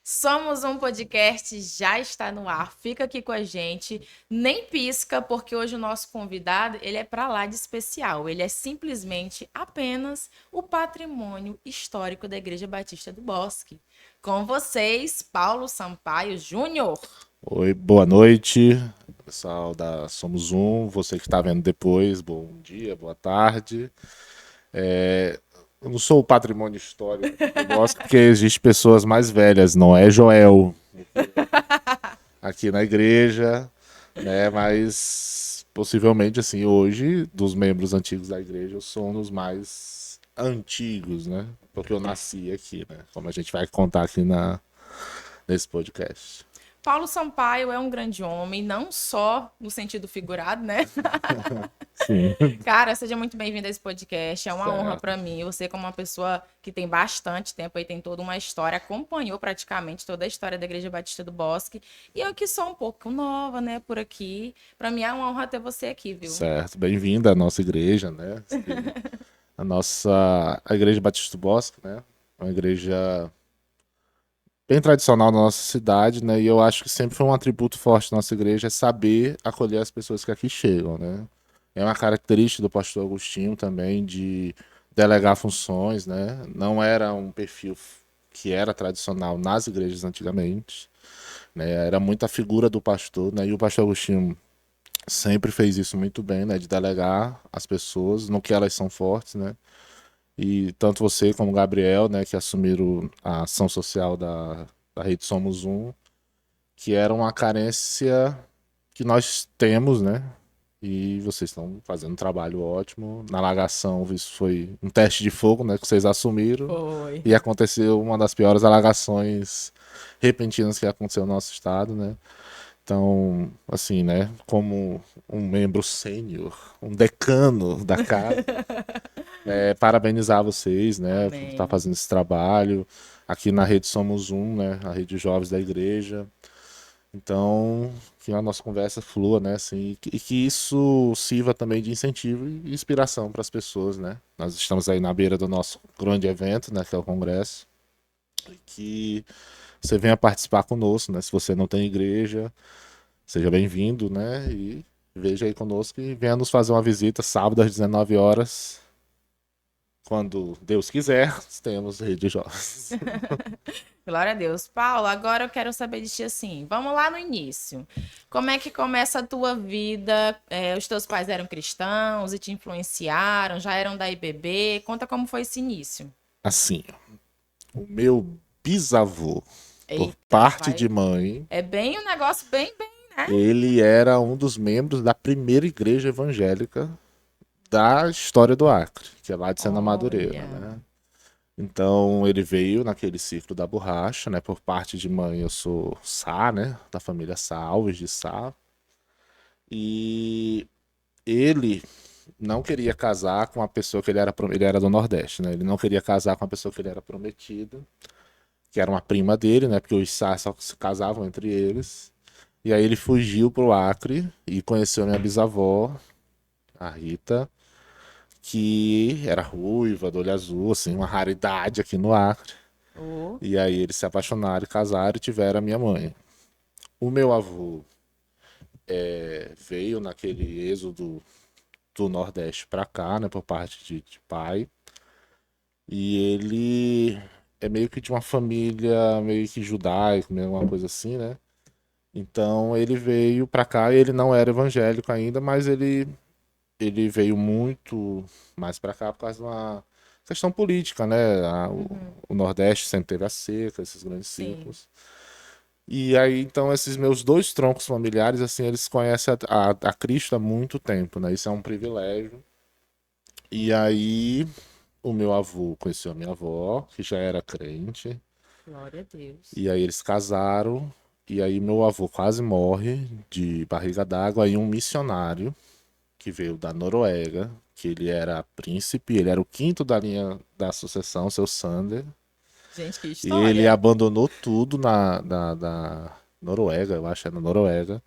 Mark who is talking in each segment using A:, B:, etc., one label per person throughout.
A: Somos um podcast, já está no ar. Fica aqui com a gente. Nem pisca, porque hoje o nosso convidado, ele é para lá de especial. Ele é simplesmente apenas o patrimônio histórico da Igreja Batista do Bosque. Com vocês, Paulo Sampaio Júnior.
B: Oi, boa noite, pessoal da Somos Um, você que está vendo depois, bom dia, boa tarde. Eu não sou o patrimônio histórico do Bosque, porque existem pessoas mais velhas, não é Joel aqui na igreja, né? Mas possivelmente, assim, hoje, dos membros antigos da igreja, eu sou um dos mais antigos, né? Porque eu nasci aqui, né? Como a gente vai contar aqui nesse podcast.
A: Paulo Sampaio é um grande homem, não só no sentido figurado, né?
B: Sim,
A: Cara, seja muito bem-vindo a esse podcast. É uma honra
B: certo.
A: para mim. Você, como uma pessoa que tem bastante tempo aí, tem toda uma história, acompanhou praticamente toda a história da Igreja Batista do Bosque. E eu que sou um pouco nova, né, por aqui. Para mim é uma honra ter você aqui, viu?
B: Certo, bem-vinda à nossa igreja, né? A igreja Batista do Bosque, né? É uma igreja bem tradicional na nossa cidade, né? E eu acho que sempre foi um atributo forte da nossa igreja é saber acolher as pessoas que aqui chegam, né? É uma característica do pastor Agostinho também de delegar funções, né? Não era um perfil que era tradicional nas igrejas antigamente, né? Era muito a figura do pastor, né? E o pastor Agostinho sempre fez isso muito bem, né? De delegar as pessoas no que elas são fortes, né? E tanto você como o Gabriel, né? Que assumiram a ação social da Rede Somos Um, que era uma carência que nós temos, né? E vocês estão fazendo um trabalho ótimo. Na alagação, isso foi um teste de fogo, né? Que vocês assumiram.
A: Foi.
B: E aconteceu uma das piores alagações repentinas que aconteceu no nosso estado, né? Então, assim, né, como um membro sênior, um decano da casa, parabenizar vocês, né, por estar
A: Amém.
B: fazendo esse trabalho. Aqui na rede Somos Um, né, a rede de jovens da igreja. Então, que a nossa conversa flua, né, assim, e que isso sirva também de incentivo e inspiração para as pessoas, né. Nós estamos aí na beira do nosso grande evento, né, que é o Congresso, e que você venha participar conosco, né, se você não tem igreja, seja bem-vindo, né? E veja aí conosco e venha nos fazer uma visita sábado às 19 horas. Quando Deus quiser, temos rede de jovens.
A: Glória a Deus. Paulo, agora eu quero saber de ti assim. Vamos lá no início. Como é que começa a tua vida? Os teus pais eram cristãos e te influenciaram? Já eram da IBB? Conta como foi esse início.
B: Assim, o meu bisavô, por
A: Eita,
B: parte de
A: vai.
B: mãe,
A: É bem um negócio bem, né?
B: ele era um dos membros da primeira igreja evangélica da história do Acre, que é lá de Sena Madureira,
A: Olha.
B: né? Então ele veio naquele ciclo da borracha, né? Por parte de mãe eu sou Sá, né? Da família Sá, Alves de Sá. E ele não queria casar com a pessoa que ele era do Nordeste, né? Ele não queria casar com a pessoa que ele era prometido, que era uma prima dele, né? Porque os Sá só se casavam entre eles. E aí ele fugiu pro Acre e conheceu minha bisavó, a Rita, que era ruiva, do olho azul, assim, uma raridade aqui no Acre.
A: Oh,
B: E aí eles se apaixonaram, casaram e tiveram a minha mãe. O meu avô veio naquele êxodo do Nordeste para cá, né, por parte de pai. E ele é meio que de uma família meio que judaica, meio uma coisa assim, né? Então ele veio para cá e ele não era evangélico ainda, mas ele veio muito mais para cá por causa de uma questão política, né?
A: uhum.
B: O Nordeste sempre teve a seca, esses grandes
A: Sim.
B: ciclos. E aí, então, esses meus dois troncos familiares, assim, eles conhecem a Cristo há muito tempo, né? Isso é um privilégio. E aí, o meu avô conheceu a minha avó, que já era crente.
A: Glória a Deus.
B: E aí eles casaram. E aí meu avô quase morre de barriga d'água. Aí um missionário que veio da Noruega, que ele era príncipe, ele era o quinto da linha da sucessão, seu Sander.
A: Gente, que
B: E ele
A: história.
B: abandonou tudo da Noruega, eu acho, é na Noruega,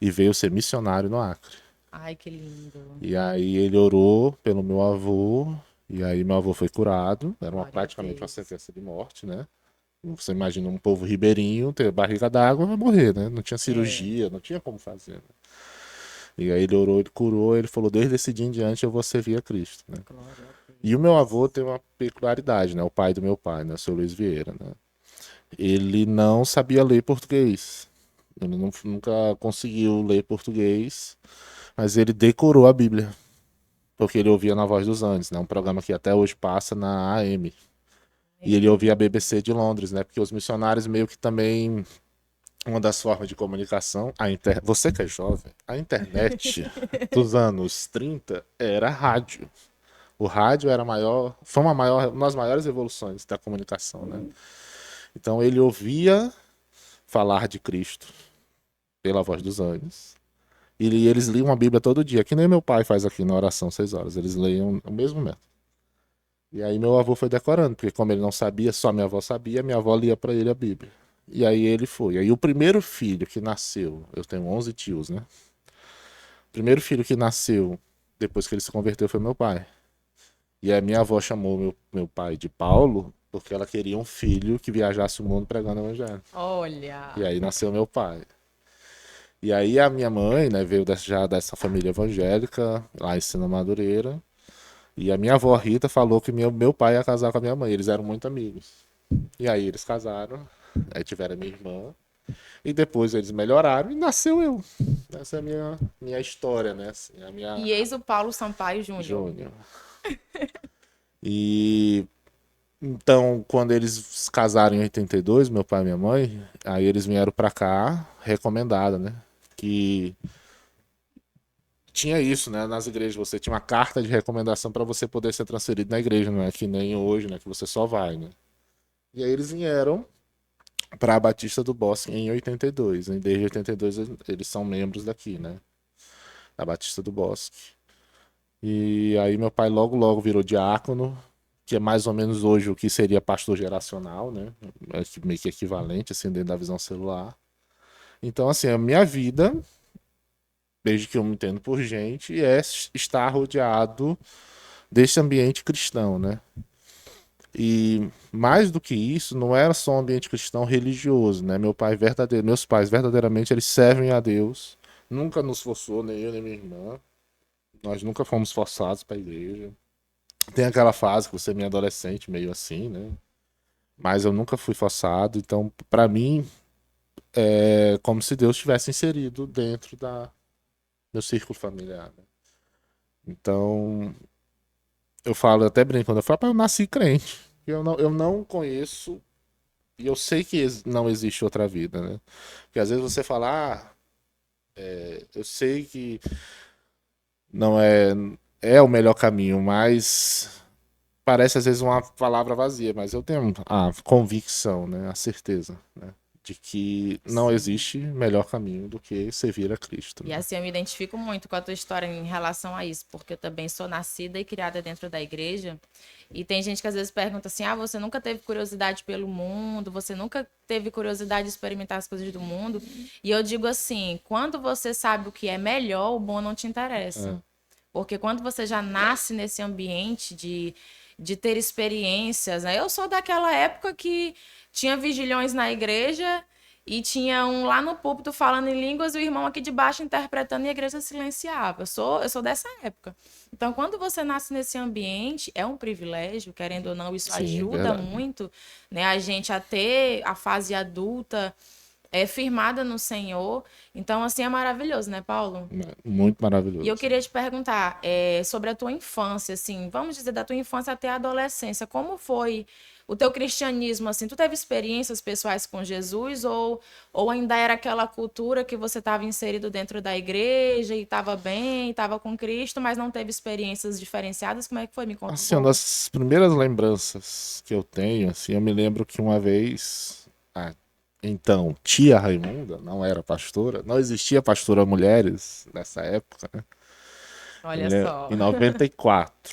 B: e veio ser missionário no Acre.
A: Ai, que lindo.
B: E aí ele orou pelo meu avô, e aí meu avô foi curado. Era
A: Glória a
B: praticamente uma
A: Deus.
B: sentença de morte, né? Você imagina um povo ribeirinho ter barriga d'água, vai morrer, né? Não tinha
A: É.
B: cirurgia, não tinha como fazer, né? E aí ele orou, ele curou, ele falou, desde esse dia em diante eu vou servir a Cristo, né?
A: Glória a
B: E o meu avô
A: Deus.
B: tem uma peculiaridade, né? O pai do meu pai, né? O seu Luiz Vieira, né? Ele não sabia ler português. Ele nunca conseguiu ler português, mas ele decorou a Bíblia, porque ele ouvia na Voz dos Andes, né? Um programa que até hoje passa na AM. E ele ouvia a BBC de Londres, né? Porque os missionários meio que também uma das formas de comunicação, você que é jovem, a internet dos anos 30 era rádio. O rádio era maior, foi uma das maiores evoluções da comunicação, né? Então ele ouvia falar de Cristo pela voz dos anjos. E eles liam a Bíblia todo dia, que nem meu pai faz aqui na oração 6 horas. Eles leiam o mesmo método. E aí meu avô foi decorando, porque como ele não sabia, só minha avó sabia, minha avó lia para ele a Bíblia. E aí ele foi. Aí o primeiro filho que nasceu, eu tenho 11 tios, né? O primeiro filho que nasceu depois que ele se converteu foi meu pai. E a minha avó chamou meu pai de Paulo, porque ela queria um filho que viajasse o mundo pregando o evangelho. E
A: Olha.
B: aí nasceu meu pai. E aí a minha mãe, né, veio já dessa família evangélica, lá em Sina Madureira. E a minha avó Rita falou que meu pai ia casar com a minha mãe. Eles eram muito amigos. E aí eles casaram, aí tiveram a minha irmã. E depois eles melhoraram e nasceu eu. Essa é a minha história, né? Assim, a minha
A: E eis o Paulo Sampaio Júnior.
B: Júnior. E então, quando eles se casaram em 82, meu pai e minha mãe, aí eles vieram pra cá, recomendada, né? Que tinha isso, né? Nas igrejas você tinha uma carta de recomendação para você poder ser transferido na igreja, não é que nem hoje, né? Que você só vai, né? E aí eles vieram para a Batista do Bosque em 82. E desde 82 eles são membros daqui, né? Da Batista do Bosque. E aí meu pai logo logo virou diácono, que é mais ou menos hoje o que seria pastor geracional, né? É meio que equivalente, assim, dentro da visão celular. Então, assim, a minha vida, desde que eu me entendo por gente, é estar rodeado desse ambiente cristão, né? E mais do que isso, não era só um ambiente cristão religioso, né? Meus pais verdadeiramente eles servem a Deus. Nunca nos forçou, nem eu nem minha irmã. Nós nunca fomos forçados para a igreja. Tem aquela fase que você é meio adolescente, meio assim, né? Mas eu nunca fui forçado, então para mim é como se Deus tivesse inserido dentro da meu círculo familiar, né? Então, eu falo até brincando, eu falo, "Pai, eu nasci crente. Eu não conheço e eu sei que não existe outra vida, né? Porque às vezes você fala, eu sei que não é o melhor caminho, mas parece às vezes uma palavra vazia, mas eu tenho a convicção, né, a certeza, né, de que não
A: Sim.
B: existe melhor caminho do que servir a Cristo,
A: E
B: né?
A: assim, eu me identifico muito com a tua história em relação a isso, porque eu também sou nascida e criada dentro da igreja. E tem gente que às vezes pergunta assim: ah, você nunca teve curiosidade pelo mundo, você nunca teve curiosidade de experimentar as coisas do mundo. E eu digo assim: quando você sabe o que é melhor, o bom não te interessa.
B: É,
A: Porque quando você já nasce nesse ambiente de ter experiências, né? Eu sou daquela época que tinha vigilhões na igreja e tinha um lá no púlpito falando em línguas e o irmão aqui de baixo interpretando e a igreja silenciava. Eu sou dessa época. Então, quando você nasce nesse ambiente, é um privilégio, querendo ou não, isso
B: sim,
A: ajuda
B: verdade.
A: muito, né, a gente a ter a fase adulta firmada no Senhor. Então, assim, é maravilhoso, né, Paulo?
B: Muito
A: E eu
B: maravilhoso.
A: queria te perguntar sobre a tua infância, assim, vamos dizer, da tua infância até a adolescência, como foi o teu cristianismo, assim, tu teve experiências pessoais com Jesus ou ainda era aquela cultura que você estava inserido dentro da igreja e estava bem, estava com Cristo, mas não teve experiências diferenciadas? Como é que foi? Me conta um
B: Assim, uma
A: pouco.
B: das primeiras lembranças que eu tenho, assim, eu me lembro que uma vez, então, tia Raimunda não era pastora, não existia pastora mulheres nessa época, né?
A: Olha só.
B: Em 94,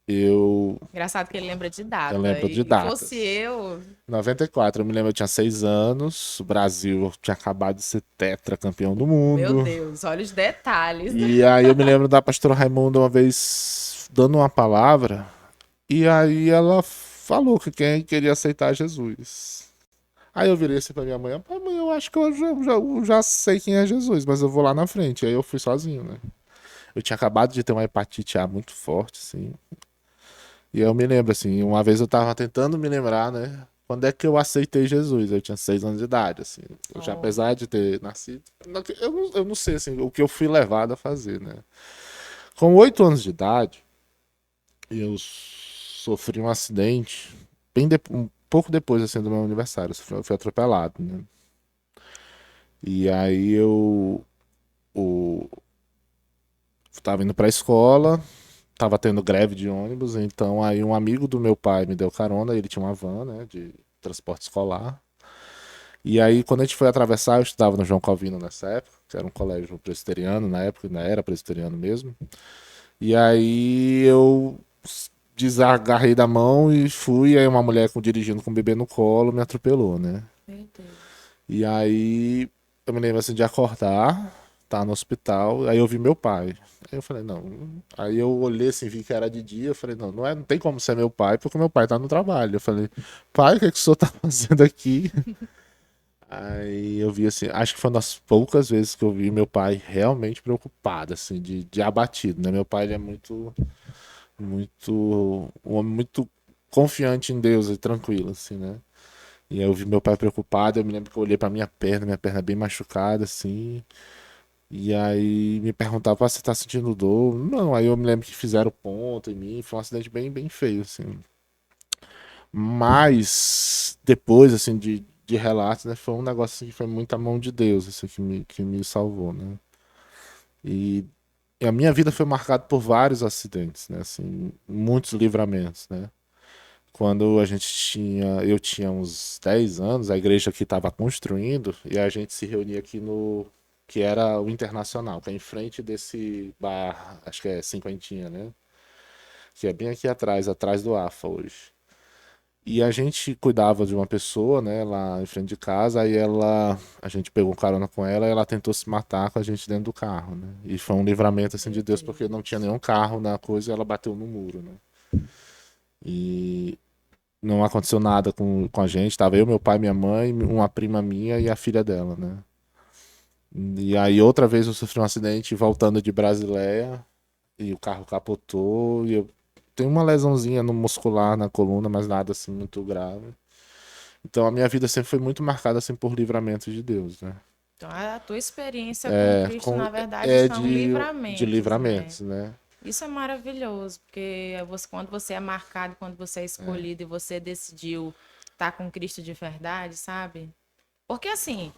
B: eu,
A: Engraçado que ele lembra de
B: eu
A: data.
B: lembro de
A: E fosse
B: datas.
A: eu,
B: 94, eu me lembro, eu tinha 6 anos, o Brasil tinha acabado de ser tetracampeão do
A: meu
B: mundo.
A: Deus, olha os detalhes.
B: E aí eu me lembro da pastora Raimunda uma vez dando uma palavra, e aí ela falou que quem queria aceitar Jesus. Aí eu virei assim pra minha mãe, pai, mãe, eu acho que eu já sei quem é Jesus, mas eu vou lá na frente. Aí eu fui sozinho, né? Eu tinha acabado de ter uma hepatite A muito forte, assim. E eu me lembro, assim, uma vez eu tava tentando me lembrar, né? Quando é que eu aceitei Jesus? Eu tinha 6 anos de idade, assim. Eu já,
A: Oh,
B: apesar de ter nascido, eu não sei, assim, o que eu fui levado a fazer, né? Com 8 anos de idade, eu sofri um acidente, um pouco depois, assim, do meu aniversário. Eu fui atropelado, né? E aí o, tava indo pra escola, tava tendo greve de ônibus, então aí um amigo do meu pai me deu carona, ele tinha uma van, né, de transporte escolar. E aí, quando a gente foi atravessar, eu estudava no João Calvino nessa época, que era um colégio presbiteriano na época, ainda era presbiteriano mesmo. E aí eu desagarrei da mão e fui, aí uma mulher dirigindo com o bebê no colo me atropelou, né?
A: meu Deus.
B: E aí eu me lembro assim de acordar, tá no hospital, aí eu vi meu pai. Aí eu falei, não. Aí eu olhei assim, vi que era de dia, eu falei, não, não tem como ser meu pai, porque meu pai tá no trabalho. Eu falei, pai, o que é que o senhor tá fazendo aqui? Aí eu vi assim, acho que foi uma das poucas vezes que eu vi meu pai realmente preocupado, assim, de abatido, né? Meu pai ele é um homem muito confiante em Deus e tranquilo, assim, né? E aí eu vi meu pai preocupado, eu me lembro que eu olhei pra minha perna bem machucada, assim. E aí me perguntava, você tá sentindo dor? Não, aí eu me lembro que fizeram ponto em mim, foi um acidente bem, bem feio, assim. Mas depois, assim, de relatos, né, foi um negócio assim, que foi muita mão de Deus, assim, que me salvou, né? E, e a minha vida foi marcada por vários acidentes, né, assim, muitos livramentos, né? Quando eu tinha uns 10 anos, a igreja que estava construindo e a gente se reunia aqui que era o Internacional, que é em frente desse bar, acho que é Cinquentinha, né? Que é bem aqui atrás, atrás do AFA hoje. E a gente cuidava de uma pessoa, né, lá em frente de casa, aí a gente pegou carona com ela e ela tentou se matar com a gente dentro do carro, né? E foi um livramento assim de
A: Meu
B: Deus porque não tinha
A: Deus.
B: nenhum carro na coisa e ela bateu no muro, né? E não aconteceu nada com a gente. Tava eu, meu pai, minha mãe, uma prima minha e a filha dela, né? E aí outra vez eu sofri um acidente voltando de Brasileia e o carro capotou e eu tenho uma lesãozinha no muscular na coluna, mas nada assim muito grave. Então a minha vida sempre foi muito marcada assim por livramentos de Deus, né?
A: Então, a tua experiência com
B: É,
A: Cristo, na verdade,
B: é
A: são
B: de
A: livramentos, né?
B: livramentos, né?
A: Isso é maravilhoso, porque quando você é marcado, quando você é escolhido e você decidiu estar com Cristo de verdade, sabe? Porque assim,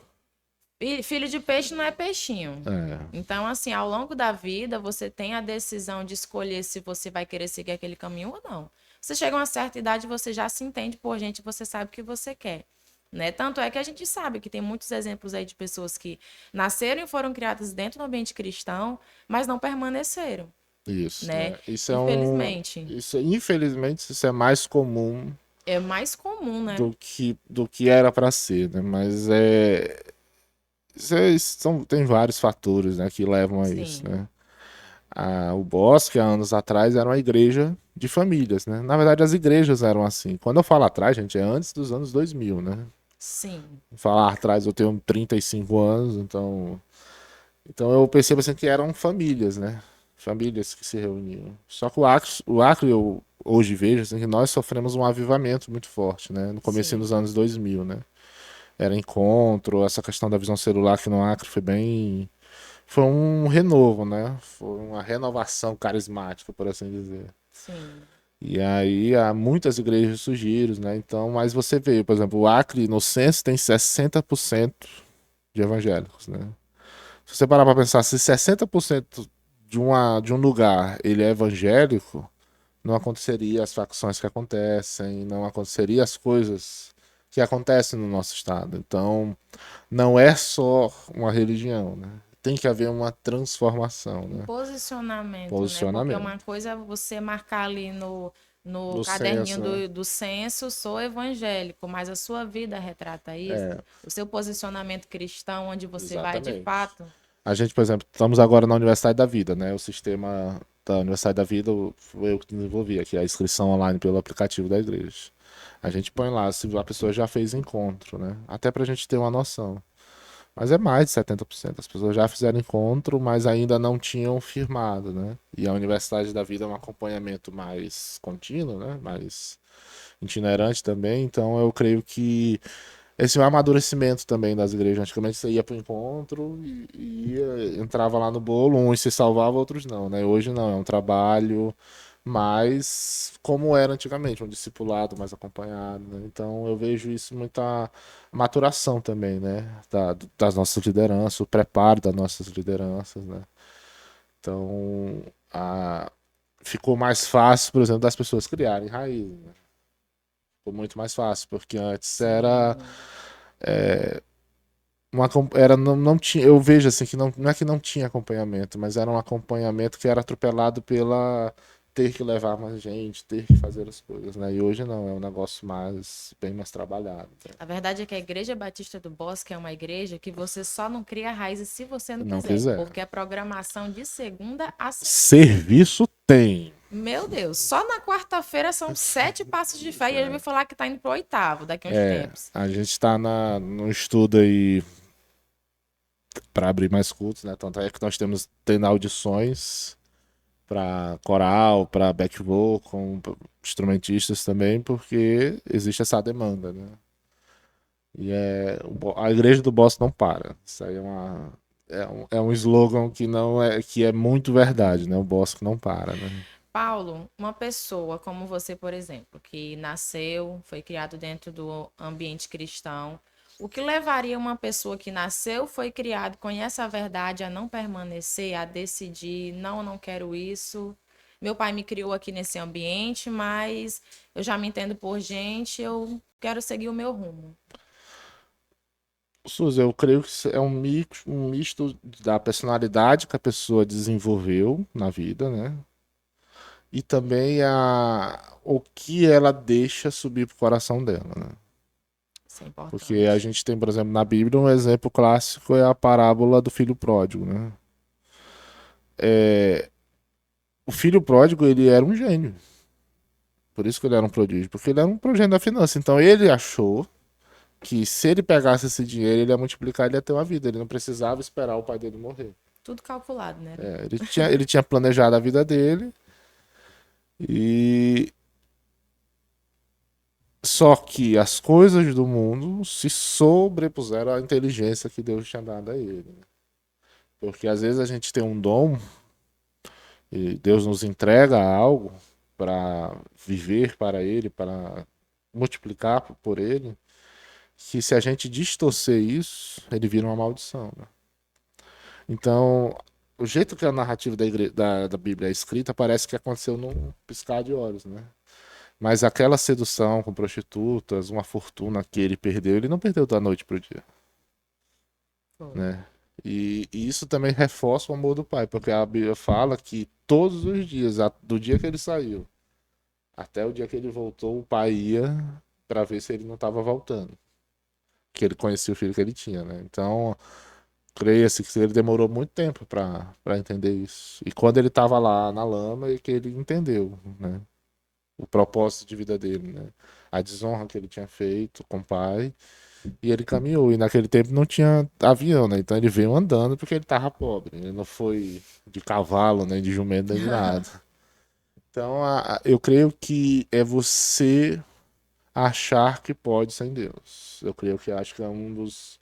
A: filho de peixe não é peixinho.
B: É,
A: Então, assim, ao longo da vida, você tem a decisão de escolher se você vai querer seguir aquele caminho ou não. Você chega a uma certa idade, você já se entende por gente, você sabe o que você quer. Né? Tanto é que a gente sabe que tem muitos exemplos aí de pessoas que nasceram e foram criadas dentro do ambiente cristão, mas não permaneceram,
B: isso,
A: né?
B: né?
A: Infelizmente.
B: Infelizmente, isso é mais comum
A: É mais comum, né?
B: do que era para ser, né? Mas tem vários fatores, né, que levam a isso,
A: Sim,
B: né? O Bosque, há anos atrás, era uma igreja de famílias, né? Na verdade, as igrejas eram assim. Quando eu falo atrás, gente, é antes dos anos 2000, né?
A: sim,
B: Falar atrás, eu tenho 35 anos, então eu percebo assim que eram famílias, né? Famílias que se reuniam. Só que o Acre eu hoje vejo assim, que nós sofremos um avivamento muito forte, né? No começo dos
A: sim.
B: anos 2000, né? Era encontro, essa questão da visão celular aqui no Acre foi um renovo, né? Foi uma renovação carismática, por assim dizer.
A: Sim.
B: E aí há muitas igrejas surgiram, né? Então, mas você vê, por exemplo, o Acre no censo tem 60% de evangélicos, né? Se você parar para pensar, se 60% de um lugar ele é evangélico, não aconteceria as facções que acontecem, não aconteceria as coisas que acontecem no nosso estado. Então, não é só uma religião, né? Tem que haver uma transformação,
A: Um
B: né?
A: posicionamento, né? Porque uma
B: Posicionamento.
A: coisa é você marcar ali no
B: No
A: caderninho
B: senso, né?
A: do censo, sou evangélico, mas a sua vida retrata isso?
B: É,
A: O seu posicionamento cristão, onde você vai de
B: exatamente.
A: fato?
B: A gente, por exemplo, estamos agora na Universidade da Vida, né? O sistema da Universidade da Vida foi eu que desenvolvi aqui, a inscrição online pelo aplicativo da igreja. A gente põe lá se a pessoa já fez encontro, né? Até pra gente ter uma noção. Mas é mais de 70%. As pessoas já fizeram encontro, mas ainda não tinham firmado, né? E a Universidade da Vida é um acompanhamento mais contínuo, né? Mais itinerante também. Então eu creio que esse é um amadurecimento também das igrejas. Antigamente você ia para o encontro e entrava lá no bolo, uns se salvavam, outros não, né? Hoje não, é um trabalho mais como era antigamente, um discipulado mais acompanhado, né? Então eu vejo isso muita maturação também, né? Das nossas lideranças, o preparo das nossas lideranças, né? Então a, ficou mais fácil, por exemplo, das pessoas criarem raiz, né? Ficou muito mais fácil, porque antes era
A: Sim.
B: era não tinha, eu vejo assim que não é que não tinha acompanhamento, mas era um acompanhamento que era atropelado pela ter que levar mais gente, ter que fazer as coisas, né? E hoje não, é um negócio mais bem mais trabalhado, né?
A: A verdade é que a Igreja Batista do Bosque é uma igreja que você só não cria raízes se você não
B: Se não
A: quiser,
B: quiser.
A: porque é programação de segunda a segunda.
B: Serviço tem.
A: Meu Deus, só na quarta-feira são 7 passos de fé e ele vai falar que tá indo pro 8º daqui a uns
B: É,
A: tempos.
B: a gente está no estudo aí para abrir mais cultos, né? Tanto é que nós temos tendo audições para coral, para back vocal, pra instrumentistas também, porque existe essa demanda, né? E a igreja do Boss não para. Isso aí é um slogan que não é que é muito verdade, né? O Boss não para, né?
A: Paulo, uma pessoa como você, por exemplo, que nasceu, foi criado dentro do ambiente cristão, o que levaria uma pessoa que nasceu, foi criado, conhece a verdade, a não permanecer, a decidir, não, eu não quero isso. Meu pai me criou aqui nesse ambiente, mas eu já me entendo por gente, eu quero seguir o meu rumo.
B: Suzy, eu creio que isso é um misto da personalidade que a pessoa desenvolveu na vida, né? E também o que ela deixa subir pro coração dela, né?
A: Isso é
B: Porque a
A: importante.
B: gente tem, por exemplo, na Bíblia, um exemplo clássico é a parábola do filho pródigo, né? O filho pródigo, ele era um gênio. Por isso que ele era um prodígio, porque ele era um progênio da finança. Então ele achou que se ele pegasse esse dinheiro, ele ia multiplicar, ele ia ter uma vida. Ele não precisava esperar o pai dele morrer.
A: Tudo calculado, né?
B: Ele tinha planejado a vida dele e só que as coisas do mundo se sobrepuseram à inteligência que Deus tinha dado a ele. Porque às vezes a gente tem um dom e Deus nos entrega algo para viver para ele, para multiplicar por ele, que se a gente distorcer isso, ele vira uma maldição, né? Então, o jeito que a narrativa da Bíblia é escrita parece que aconteceu num piscar de olhos, né? Mas aquela sedução com prostitutas, uma fortuna que ele perdeu, ele não perdeu da noite pro dia,
A: Foi.
B: né? E isso também reforça o amor do pai, porque a Bíblia fala que todos os dias, do dia que ele saiu até o dia que ele voltou, o pai ia para ver se ele não estava voltando, que ele conhecia o filho que ele tinha, né? Então, creia-se que ele demorou muito tempo para entender isso. E quando ele estava lá na lama, é que ele entendeu, né? O propósito de vida dele, né? A desonra que ele tinha feito com o pai. E ele caminhou. E naquele tempo não tinha avião, né? Então ele veio andando porque ele estava pobre. Ele não foi de cavalo, nem de jumento, nem de nada. Então eu creio que é você achar que pode sem Deus. Eu creio que acho que é um dos.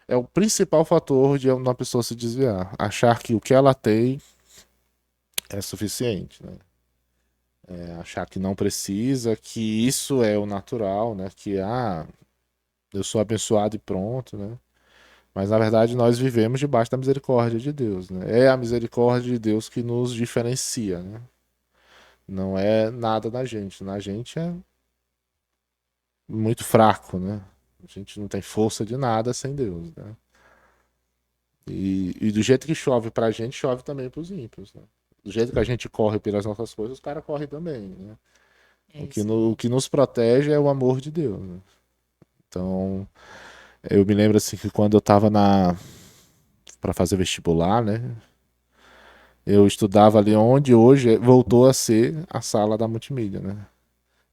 B: É o principal fator de uma pessoa se desviar. Achar que o que ela tem é suficiente, né? Achar que não precisa, que isso é o natural, né? Que, eu sou abençoado e pronto, né? Mas na verdade nós vivemos debaixo da misericórdia de Deus, né? É a misericórdia de Deus que nos diferencia, né? Não é nada na gente. Na gente é muito fraco, né? A gente não tem força de nada sem Deus, né? E do jeito que chove pra gente, chove também pros ímpios, né? Do jeito que a gente corre pelas nossas coisas, os caras correm também, né?
A: É
B: O que,
A: isso
B: o
A: aí.
B: que nos protege é o amor de Deus, né? Então, eu me lembro assim que quando eu tava para fazer vestibular, né? Eu estudava ali onde hoje voltou a ser a sala da multimídia, né?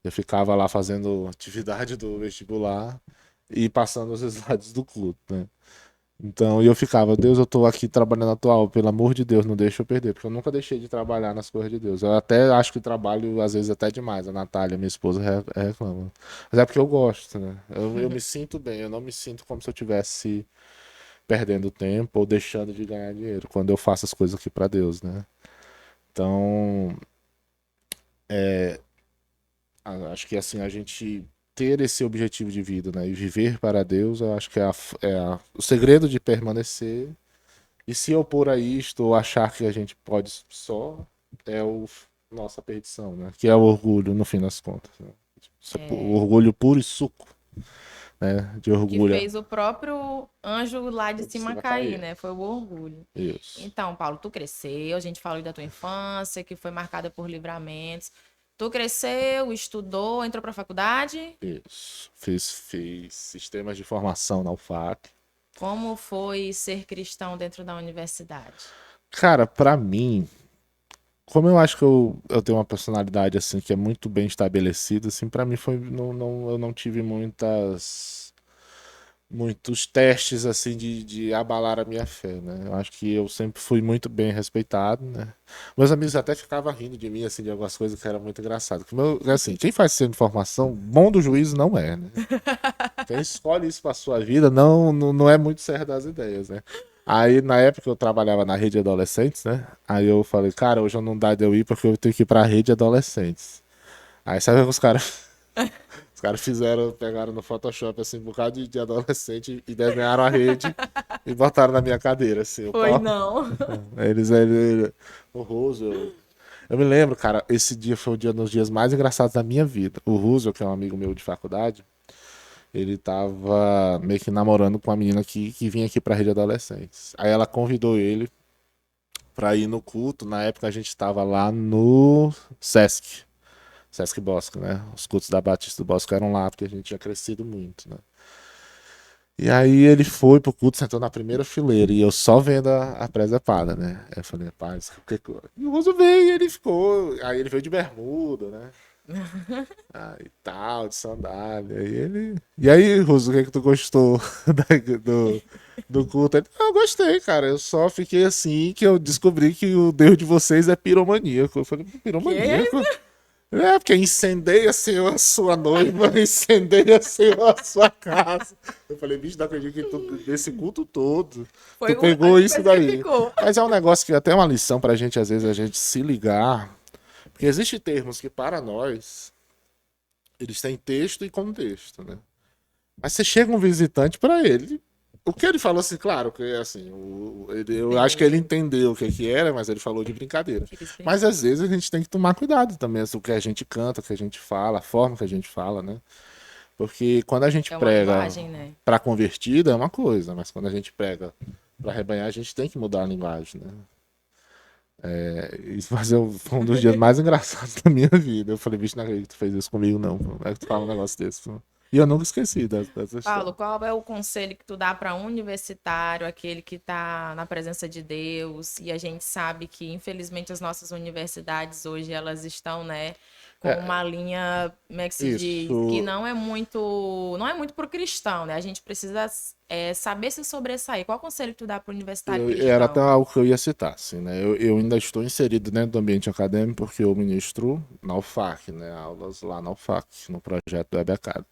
B: Eu ficava lá fazendo atividade do vestibular e passando os slides do culto, né? Então, e eu ficava, Deus, eu tô aqui trabalhando atual, pelo amor de Deus, não deixa eu perder, porque eu nunca deixei de trabalhar nas coisas de Deus. Eu até acho que trabalho, às vezes, até demais. A Natália, minha esposa, reclama. Mas é porque eu gosto, né? Eu me sinto bem, eu não me sinto como se eu tivesse perdendo tempo ou deixando de ganhar dinheiro quando eu faço as coisas aqui pra Deus, né? Então, acho que assim, a gente ter esse objetivo de vida, né? E viver para Deus, eu acho que o segredo de permanecer. E se opor a isto ou achar que a gente pode só, é o nossa perdição, né? Que é o orgulho, no fim das contas, né? O
A: É,
B: orgulho puro e suco, né? De
A: o que
B: orgulho
A: fez o próprio anjo lá de
B: de
A: cima
B: cima
A: cair,
B: cair.
A: né? Foi o orgulho.
B: Isso.
A: Então, Paulo, tu cresceu, a gente falou da tua infância, que foi marcada por livramentos. Tu cresceu, estudou, entrou pra faculdade?
B: Isso. Fiz sistemas de formação na UFAC.
A: Como foi ser cristão dentro da universidade?
B: Cara, pra mim, como eu acho que eu tenho uma personalidade assim que é muito bem estabelecida, assim, para mim foi eu não tive muitos testes assim de abalar a minha fé, né? Eu acho que eu sempre fui muito bem respeitado, né? Meus amigos até ficavam rindo de mim assim de algumas coisas que era muito engraçado. Assim, quem faz ciência de informação, bom do juízo não é, né? Quem escolhe isso para sua vida não é muito certo das ideias, né? Aí, na época, eu trabalhava na rede de adolescentes, né? Aí eu falei, cara, hoje não dá de eu ir porque eu tenho que ir pra rede de adolescentes. Aí sabe o que os caras os caras pegaram no Photoshop assim, um bocado de adolescente e desenharam a rede e botaram na minha cadeira, assim, o
A: Foi
B: pau.
A: não.
B: O Russo. Eu me lembro, cara, esse dia foi um dos dias mais engraçados da minha vida. O Russo, que é um amigo meu de faculdade, ele tava meio que namorando com uma menina que vinha aqui pra rede de adolescentes. Aí ela convidou ele pra ir no culto. Na época a gente tava lá no Sesc. Sesc Bosque, né? Os cultos da Batista do Bosque eram lá, porque a gente tinha crescido muito, né? E aí ele foi pro culto, sentou na primeira fileira, e eu só vendo a presepada, né? Aí eu falei, rapaz, o que que... E o Russo veio e ele ficou. Aí ele veio de bermuda, né? E tal, de sandália. E aí, Russo, o que que tu gostou do culto? Ele, eu gostei, cara. Eu só fiquei assim que eu descobri que o Deus de vocês é piromaníaco. Eu falei,
A: Que?
B: piromaníaco? É, porque incendeia, Senhor, a sua noiva, incendeia, Senhor, a sua casa. Eu falei, bicho, não acredito que desse culto todo, tu
A: Foi a
B: pegou
A: única
B: isso
A: coisa que
B: daí.
A: ficou.
B: Mas é um negócio que é até uma lição pra gente, às vezes, a gente se ligar. Porque existem termos que, para nós, eles têm texto e contexto, né? Mas você chega um visitante pra ele. O que ele falou assim, claro, que assim, eu acho que ele
A: Sim,
B: entendeu o que, que era, mas ele falou de brincadeira.
A: quis
B: Mas
A: brincar.
B: às vezes a gente tem que tomar cuidado também, assim, o que a gente canta, o que a gente fala, a forma que a gente fala, né? Porque quando a gente
A: É uma
B: prega
A: linguagem, né?
B: pra convertida é uma coisa, mas quando a gente prega pra rebanhar, a gente tem que mudar a linguagem, né? Isso foi um dos dias mais engraçados da minha vida. Eu falei, bicho, não acredito que tu fez isso comigo, não. Como é que tu fala um negócio desse? Pô? E eu nunca esqueci dessa
A: Paulo,
B: história.
A: qual é o conselho que tu dá para um universitário, aquele que está na presença de Deus? E a gente sabe que, infelizmente, as nossas universidades hoje elas estão, né, com
B: É,
A: uma linha, como é que se diz, que
B: isso.
A: não é muito para o cristão, né? A gente precisa saber se sobressair. Qual conselho que tu dá para o universitário
B: Era até
A: cristão?
B: algo que eu ia citar, assim, né? Eu ainda estou inserido dentro do ambiente acadêmico porque eu ministro na UFAC, né? Aulas lá na UFAC, no projeto Web Academy.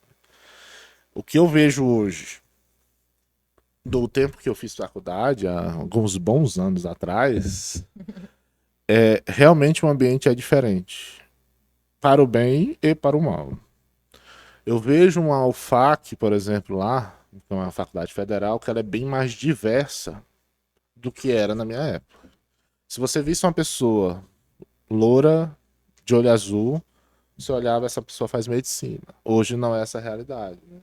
B: O que eu vejo hoje, do tempo que eu fiz faculdade, há alguns bons anos atrás, realmente o ambiente é diferente. Para o bem e para o mal. Eu vejo uma UFAC, por exemplo, lá, que é uma faculdade federal, que ela é bem mais diversa do que era na minha época. Se você visse uma pessoa loura, de olho azul, você olhava, essa pessoa faz medicina. Hoje não é essa a realidade. Né?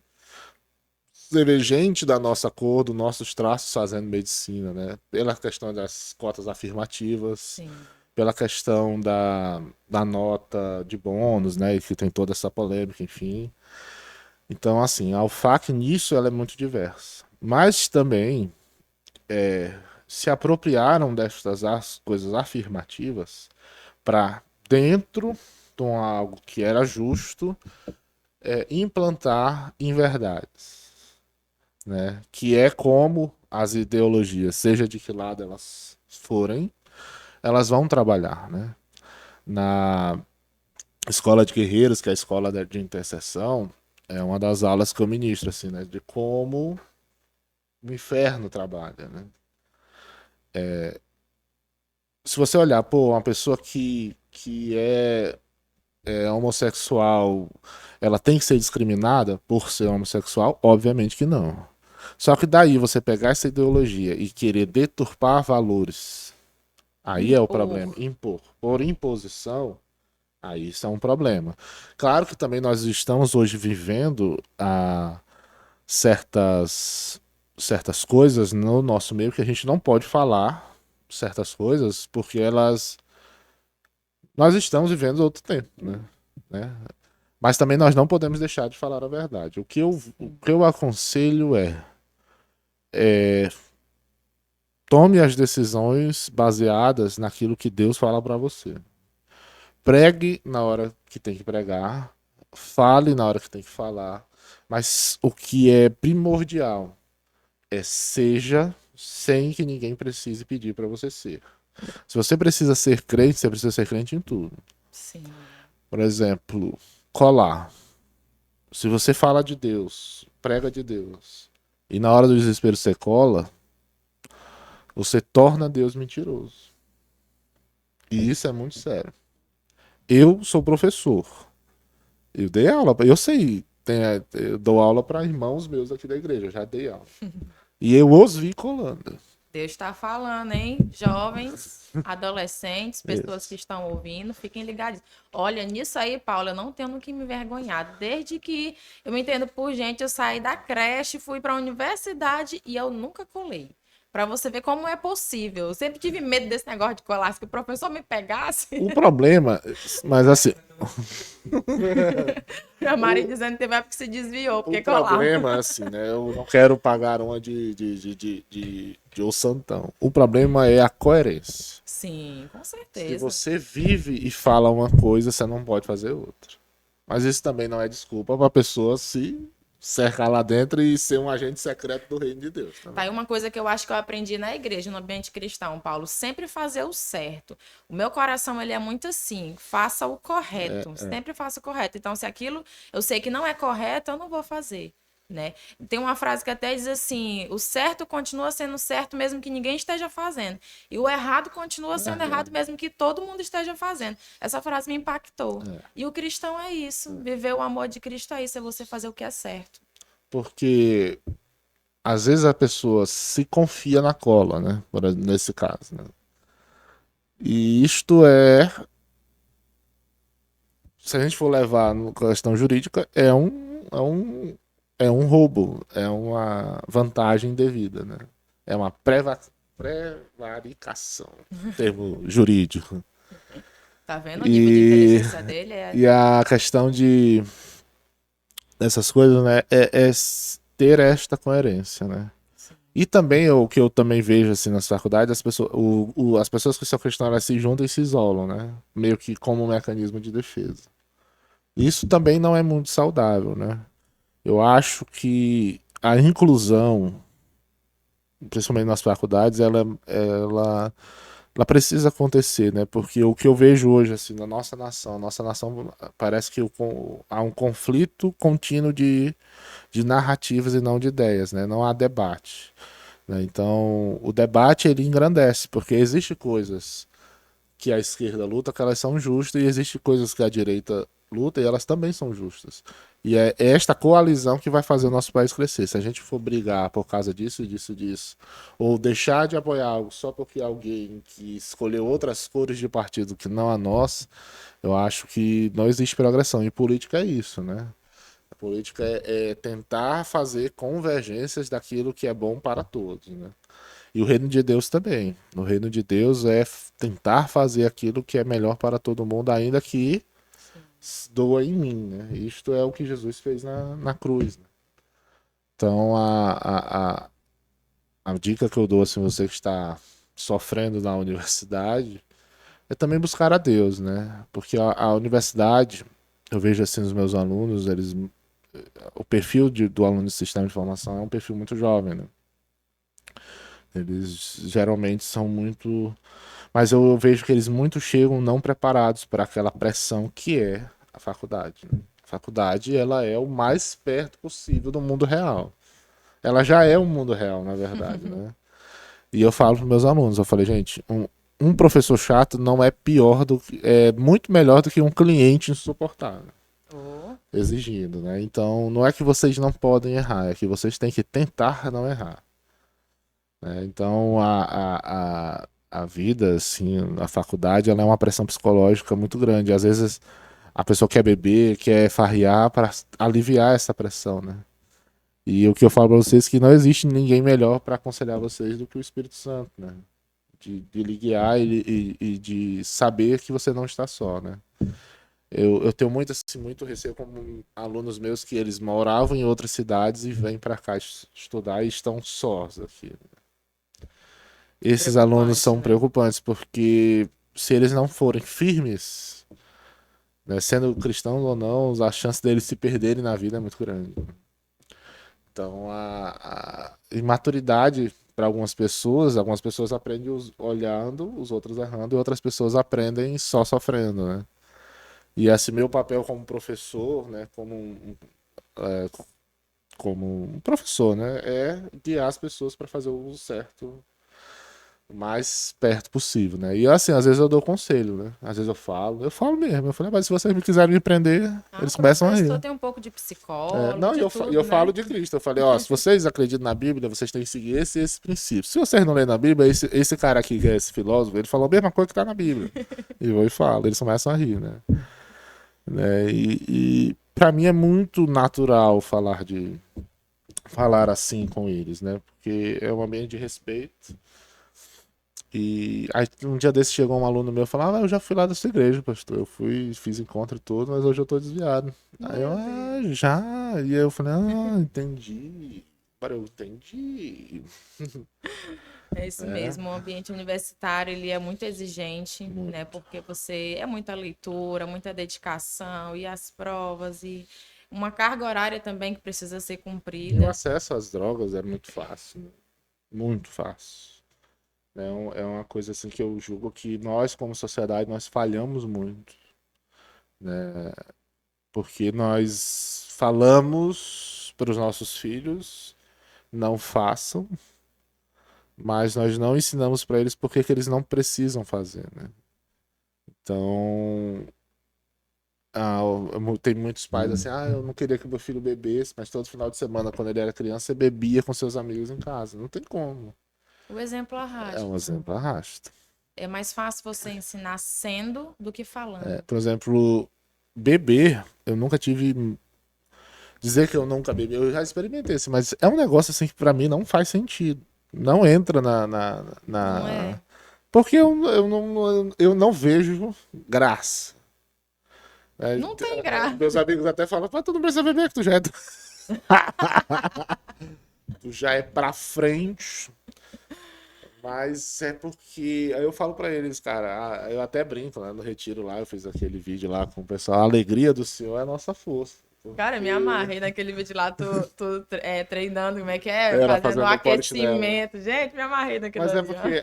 B: Você vê gente da nossa cor, dos nossos traços fazendo medicina, né? Pela questão das cotas afirmativas,
A: Sim.
B: pela questão da nota de bônus, né? Que tem toda essa polêmica, enfim. Então, assim, a UFAC nisso ela é muito diversa. Mas também se apropriaram destas coisas afirmativas para dentro oposto a algo que era justo, implantar inverdades, né? Que é como as ideologias, seja de que lado elas forem, elas vão trabalhar, né? Na Escola de Guerreiros, que é a escola de intercessão, é uma das aulas que eu ministro, assim, né? De como o inferno trabalha, né? Se você olhar, pô, uma pessoa que é homossexual, ela tem que ser discriminada por ser homossexual? Obviamente que não. Só que daí você pegar essa ideologia e querer deturpar valores, aí é o problema.
A: Impor.
B: Impor. Por imposição, aí isso é um problema. Claro que também nós estamos hoje vivendo certas, certas coisas no nosso meio que a gente não pode falar certas coisas porque elas. Nós estamos vivendo outro tempo, né? Mas também nós não podemos deixar de falar a verdade. O que eu aconselho é tome as decisões baseadas naquilo que Deus fala para você. Pregue na hora que tem que pregar, fale na hora que tem que falar, mas o que é primordial é seja sem que ninguém precise pedir para você ser. Se você precisa ser crente, você precisa ser crente em tudo.
A: Sim.
B: Por exemplo, colar. Se você fala de Deus, prega de Deus, e na hora do desespero você cola, você torna Deus mentiroso. E isso é muito sério. Eu sou professor. Eu dei aula, eu sei, eu dou aula para irmãos meus aqui da igreja, eu já dei aula. E eu os vi colando.
A: Deus está falando, hein? Jovens, adolescentes, pessoas que
B: Isso.
A: estão ouvindo, fiquem ligados. Olha, nisso aí, Paula, eu não tenho no que me envergonhar. Desde que eu me entendo por gente, eu saí da creche, fui para a universidade e eu nunca colei. Para você ver como é possível. Eu sempre tive medo desse negócio de colar, se o professor me pegasse.
B: O problema, mas assim,
A: A Mari
B: o,
A: dizendo que teve época que se desviou,
B: o
A: porque colava.
B: problema, assim, né? Eu não quero pagar uma de O Santão. O problema é a coerência.
A: Sim, com
B: Se
A: certeza.
B: você vive e fala uma coisa, você não pode fazer outra. Mas isso também não é desculpa para a pessoa se cercar lá dentro e ser um agente secreto do reino de Deus.
A: Tá
B: Também.
A: aí uma coisa que eu acho que eu aprendi na igreja, no ambiente cristão, Paulo, sempre fazer o certo. O meu coração, ele é muito assim, faça o correto, sempre faça o correto. Então, se aquilo eu sei que não é correto, eu não vou fazer, né? Tem uma frase que até diz assim, o certo continua sendo certo mesmo que ninguém esteja fazendo, e o errado continua sendo errado mesmo que todo mundo esteja fazendo. Essa frase me impactou. E o cristão é isso, viver o amor de Cristo é isso, é você fazer o que é certo.
B: Porque às vezes a pessoa se confia na cola, né? Nesse caso, né? E isto se a gente for levar na questão jurídica, é um roubo, é uma vantagem indevida, né? É uma prevaricação, termo jurídico.
A: Tá vendo o nível de
B: E,
A: inteligência dele? É.
B: e a questão dessas coisas, né, é ter esta coerência, né? E também o que eu também vejo assim nas faculdades, as pessoas que são cristãs elas se juntam e se isolam, né? Meio que como um mecanismo de defesa. Isso também não é muito saudável, né? Eu acho que a inclusão, principalmente nas faculdades, ela precisa acontecer, né? Porque o que eu vejo hoje assim na nossa nação parece que há um conflito contínuo de narrativas e não de ideias, né? Não há debate, né? Então, o debate ele engrandece, porque existe coisas que a esquerda luta que elas são justas e existe coisas que a direita luta e elas também são justas. E é esta coalizão que vai fazer o nosso país crescer. Se a gente for brigar por causa disso, disso, disso, ou deixar de apoiar algo só porque alguém que escolheu outras cores de partido que não a nós, eu acho que não existe progressão. E política é isso, né? A política é tentar fazer convergências daquilo que é bom para todos, né? E o reino de Deus também. O reino de Deus é tentar fazer aquilo que é melhor para todo mundo, ainda que doa em mim, né? Isto é o que Jesus fez na cruz, né? Então, a dica que eu dou, assim, você que está sofrendo na universidade, é também buscar a Deus, né? Porque a universidade, eu vejo assim os meus alunos, eles, o perfil do aluno de sistema de informação é um perfil muito jovem, né? Eles geralmente são muito, mas eu vejo que eles muito chegam não preparados para aquela pressão que é a faculdade, né? A faculdade, ela é o mais perto possível do mundo real. Ela já é um mundo real, na verdade, né? E eu falo para meus alunos, eu falei, gente, um professor chato não é pior do que, é muito melhor do que um cliente insuportável,
A: Oh,
B: exigindo, né? Então, não é que vocês não podem errar, é que vocês têm que tentar não errar, né? Então, a vida, assim, na faculdade, ela é uma pressão psicológica muito grande. Às vezes, a pessoa quer beber, quer farrear para aliviar essa pressão, né? E o que eu falo para vocês é que não existe ninguém melhor para aconselhar vocês do que o Espírito Santo, né? De lhe guiar e de saber que você não está só, né? Eu tenho muito, assim, muito receio como alunos meus que eles moravam em outras cidades e vêm para cá estudar e estão sós aqui. Esses alunos
A: preocupante,
B: são
A: né?
B: preocupantes porque se eles não forem firmes, né, sendo cristãos ou não, a chance deles se perderem na vida é muito grande. Então, a imaturidade para algumas pessoas aprendem olhando, os outros errando, e outras pessoas aprendem só sofrendo, né? E assim, meu papel como professor, né, como um professor, né, é guiar as pessoas para fazer o certo o mais perto possível, né? E assim, às vezes eu dou conselho, né? Às vezes eu falo mesmo, eu falei, mas se vocês me quiserem me prender,
A: Ah,
B: eles começam a
A: professor
B: rir.
A: tem um pouco de
B: É,
A: psicólogo,
B: não, e
A: de
B: eu
A: tudo,
B: falo
A: né?
B: de Cristo. Eu falei, ó, se vocês acreditam na Bíblia, vocês têm que seguir esse e esse princípio. Se vocês não lerem na Bíblia, esse cara aqui, que é esse filósofo, ele falou a mesma coisa que tá na Bíblia. E eu vou e falo, eles começam a rir, né? E para mim é muito natural falar assim com eles, né? Porque é um ambiente de respeito. E aí, um dia desse chegou um aluno meu e falou: Ah, eu já fui lá dessa igreja, pastor. Eu fui, fiz encontro e tudo, mas hoje eu tô desviado. Aí eu,
A: Meu Deus.
B: já. E aí eu falei: entendi. Agora eu entendi.
A: É isso
B: É,
A: mesmo, o ambiente universitário ele é muito exigente, né?
B: muito.
A: Porque você é muita leitura, muita dedicação e as provas e uma carga horária também que precisa ser
B: E o
A: cumprida.
B: acesso às drogas é muito fácil, né? Muito fácil. É uma coisa assim que eu julgo que nós, como sociedade, nós falhamos muito, né? Porque nós falamos para os nossos filhos, não façam, mas nós não ensinamos para eles porque que eles não precisam fazer, né? Então, tem muitos pais assim, eu não queria que meu filho bebesse, mas todo final de semana, quando ele era criança, bebia com seus amigos em casa. Não tem como.
A: O exemplo
B: É um
A: arrasta.
B: exemplo arrasta.
A: É mais fácil você ensinar sendo do que falando.
B: Por exemplo, beber, eu nunca tive. Dizer que eu nunca bebi, eu já experimentei, assim, mas é um negócio assim que pra mim não faz sentido. Não entra
A: Não é?
B: porque eu não vejo graça. É,
A: Não tem graça.
B: meus amigos até falam, mas tu não precisa beber, que tu já é pra frente. Mas é porque. Aí eu falo pra eles, cara, eu até brinco, né? No retiro lá, eu fiz aquele vídeo lá com o pessoal. A alegria do Senhor é a nossa força.
A: Cara, me
B: Porque
A: amarrei naquele vídeo lá, treinando, como é que é?
B: era
A: Fazendo um
B: fazendo polichinelo.
A: aquecimento. Gente, me amarrei naquilo
B: Mas é
A: ali, ó.
B: porque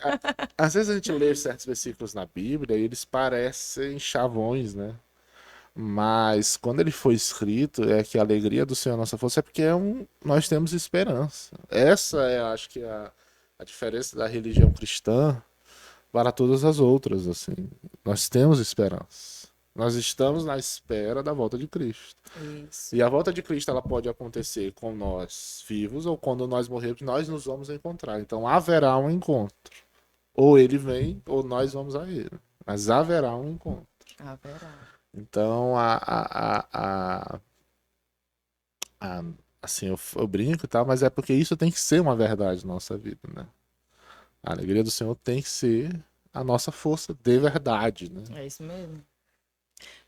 B: às vezes a gente lê certos versículos na Bíblia e eles parecem chavões, né? Mas quando ele foi escrito, é que a alegria do Senhor é a nossa força, é porque nós temos esperança. Essa é, acho que, a diferença da religião cristã para todas as outras, assim. Nós temos esperança. Nós estamos na espera da volta de Cristo.
A: Isso.
B: E a volta de Cristo ela pode acontecer com nós vivos ou quando nós morrermos, nós nos vamos encontrar. Então haverá um encontro. Ou ele vem, ou nós vamos a ele. Mas haverá um encontro.
A: Haverá.
B: Então, a- assim, eu brinco e tal, mas é porque isso tem que ser uma verdade na nossa vida, né? A alegria do Senhor tem que ser a nossa força de verdade, né?
A: É isso mesmo.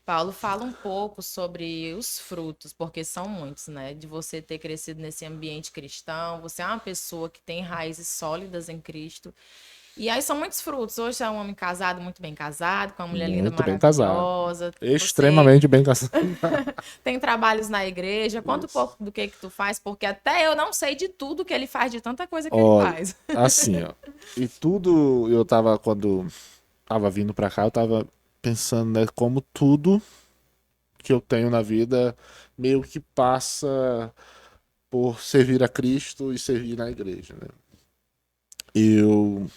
A: Paulo fala um pouco sobre os frutos, porque são muitos, né? De você ter crescido nesse ambiente cristão, você é uma pessoa que tem raízes sólidas em Cristo. E aí são muitos frutos. Hoje é um homem casado, muito bem casado, com uma mulher linda,
B: Muito bem casado.
A: maravilhosa. Você
B: Extremamente bem casado.
A: tem trabalhos na igreja. Conta um
B: Isso.
A: pouco do que tu faz, porque até eu não sei de tudo que ele faz, de tanta coisa que ele
B: Olha,
A: faz.
B: assim, ó. E tudo, eu tava, quando tava vindo pra cá, eu tava pensando, né, como tudo que eu tenho na vida meio que passa por servir a Cristo e servir na igreja, né? Eu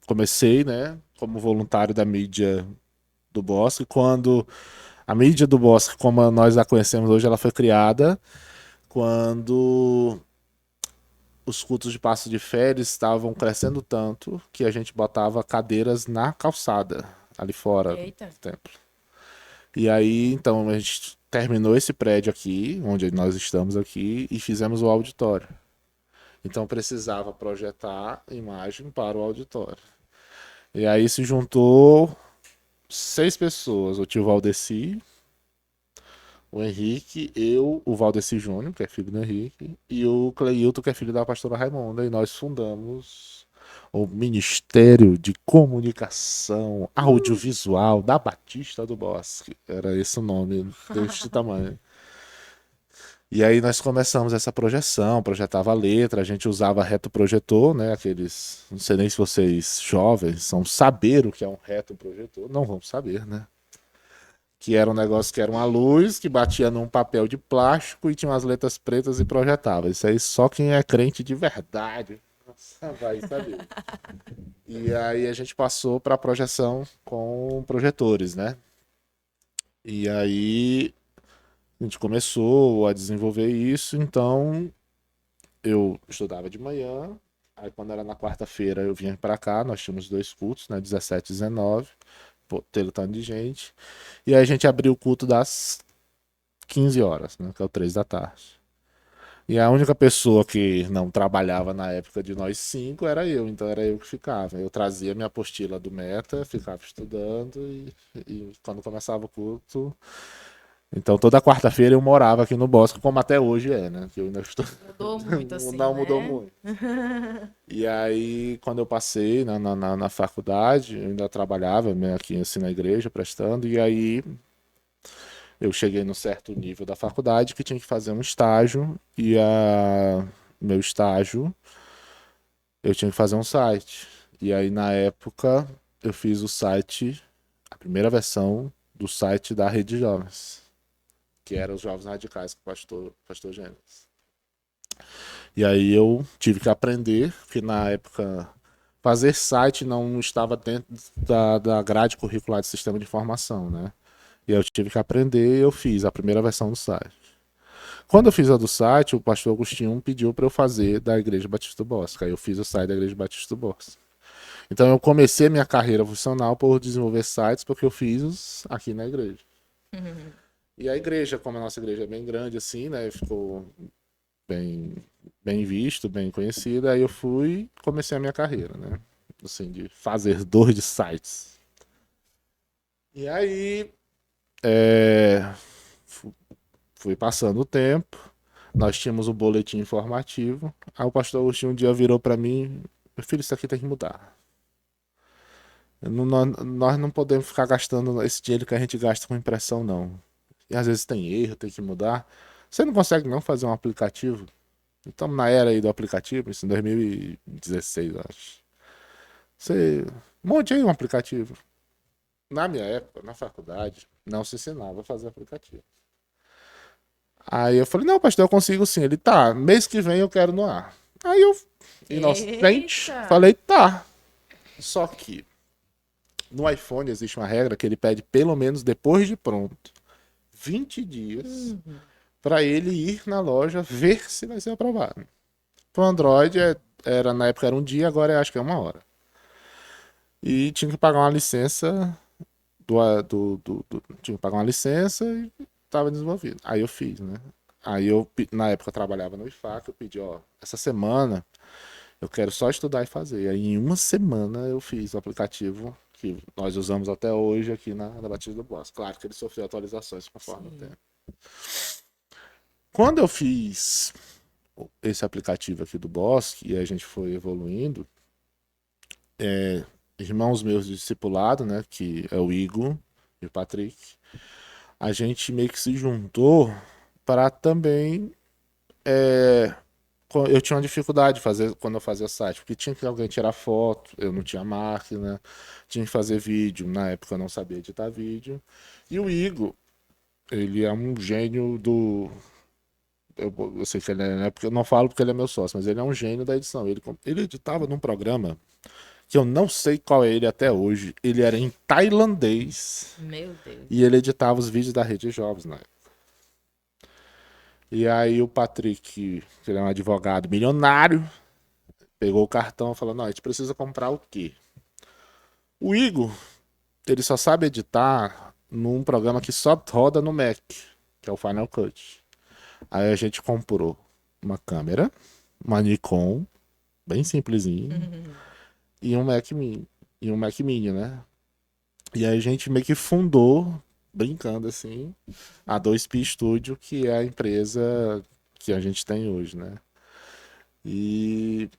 B: comecei, né, como voluntário da mídia do Bosque, quando a mídia do Bosque, como nós a conhecemos hoje, ela foi criada quando os cultos de passo de férias estavam crescendo tanto que a gente botava cadeiras na calçada, ali fora do
A: Eita.
B: templo. E aí, então, a gente terminou esse prédio aqui, onde nós estamos aqui, e fizemos o auditório. Então precisava projetar imagem para o auditório. E aí se juntou 6 pessoas, o tio Valdeci, o Henrique, eu, o Valdeci Júnior, que é filho do Henrique, e o Cleilton, que é filho da pastora Raimonda, e nós fundamos o Ministério de Comunicação Audiovisual da Batista do Bosque. Era esse o nome, deste tamanho. E aí nós começamos essa projeção, projetava a letra, a gente usava retroprojetor, né? Aqueles, não sei nem se vocês jovens vão saber o que é um retroprojetor, não vão saber, né? Que era um negócio que era uma luz que batia num papel de plástico e tinha umas letras pretas e projetava. Isso aí só quem é crente de verdade vai saber. E aí a gente passou para projeção com projetores, né? E aí a gente começou a desenvolver isso, então eu estudava de manhã, aí quando era na quarta-feira eu vinha para cá, nós tínhamos 2 cultos, né, 17 e 19, pelo tanto de gente, e aí a gente abriu o culto das 15 horas, né, que é o 3 da tarde. E a única pessoa que não trabalhava na época de nós 5 era eu, então era eu que ficava. Eu trazia minha apostila do Meta, ficava estudando e quando começava o culto. Então toda quarta-feira eu morava aqui no Bosque, como até hoje é, né? Que eu ainda estou.
A: Mudou muito assim,
B: Não mudou
A: né?
B: muito. E aí, quando eu passei na faculdade, eu ainda trabalhava né, aqui assim na igreja, prestando, e aí eu cheguei num certo nível da faculdade que tinha que fazer um estágio, e meu estágio eu tinha que fazer um site. E aí, na época, eu fiz o site, a primeira versão do site da Rede Jovens, que era os Jovens Radicais, com o pastor Gênesis. E aí eu tive que aprender, porque na época fazer site não estava dentro da grade curricular de sistema de informação, né? E aí eu tive que aprender e eu fiz a primeira versão do site. Quando eu fiz a do site, o pastor Agostinho pediu para eu fazer da Igreja Batista do Bosque. Aí eu fiz o site da Igreja Batista do Bosque. Então eu comecei minha carreira profissional por desenvolver sites, porque eu fiz aqui na igreja. E a igreja, como a nossa igreja é bem grande assim, né? Ficou bem, bem visto, bem conhecida. Aí eu fui comecei a minha carreira, né? Assim, de fazedor de sites. E aí fui passando o tempo. Nós tínhamos o boletim informativo. Aí o pastor Agostinho um dia virou para mim: meu filho, isso aqui tem que mudar. Nós não podemos ficar gastando esse dinheiro que a gente gasta com impressão, não. E às vezes tem erro, tem que mudar. Você não consegue não fazer um aplicativo? Estamos na era aí do aplicativo, isso em 2016, eu acho. Você monte aí um aplicativo. Na minha época, na faculdade, não se ensinava a fazer aplicativo. Aí eu falei, não, pastor, eu consigo sim. Ele, tá, mês que vem eu quero no ar. Aí eu, inocente,
A: Eita!
B: falei, tá. Só que no iPhone existe uma regra que ele pede pelo menos depois de pronto 20 dias para ele ir na loja ver se vai ser aprovado. Pro Android era na época era um dia, agora eu acho que é 1 hora. E tinha que pagar uma licença tinha que pagar uma licença e estava desenvolvido. Aí eu fiz, né? Aí eu na época eu trabalhava no IFAC, eu pedi, ó, essa semana eu quero só estudar e fazer. Aí em uma semana eu fiz o aplicativo que nós usamos até hoje aqui na Batista do Bosque. Claro que ele sofreu atualizações conforme o
A: Sim.
B: tempo. Quando eu fiz esse aplicativo aqui do Bosque e a gente foi evoluindo, irmãos meus de discipulado, né, que é o Igor e o Patrick, a gente meio que se juntou para também. Eu tinha uma dificuldade de fazer quando eu fazia site, porque tinha que alguém tirar foto, eu não tinha máquina, tinha que fazer vídeo, na época eu não sabia editar vídeo. E o Igor, ele é um gênio do. Eu sei que ele é, né, porque eu não falo porque ele é meu sócio, mas ele é um gênio da edição. Ele editava num programa que eu não sei qual é ele até hoje. Ele era em tailandês
A: Meu Deus.
B: e ele editava os vídeos da Rede Jovens, né? E aí o Patrick, que ele é um advogado milionário, pegou o cartão e falou: Não, a gente precisa comprar o quê? O Igor, ele só sabe editar num programa que só roda no Mac, que é o Final Cut. Aí a gente comprou uma câmera, uma Nikon, bem simplesinho, e um Mac Mini. E um Mac Mini, né? E aí a gente meio que fundou, brincando assim, a 2P Studio, que é a empresa que a gente tem hoje, né? E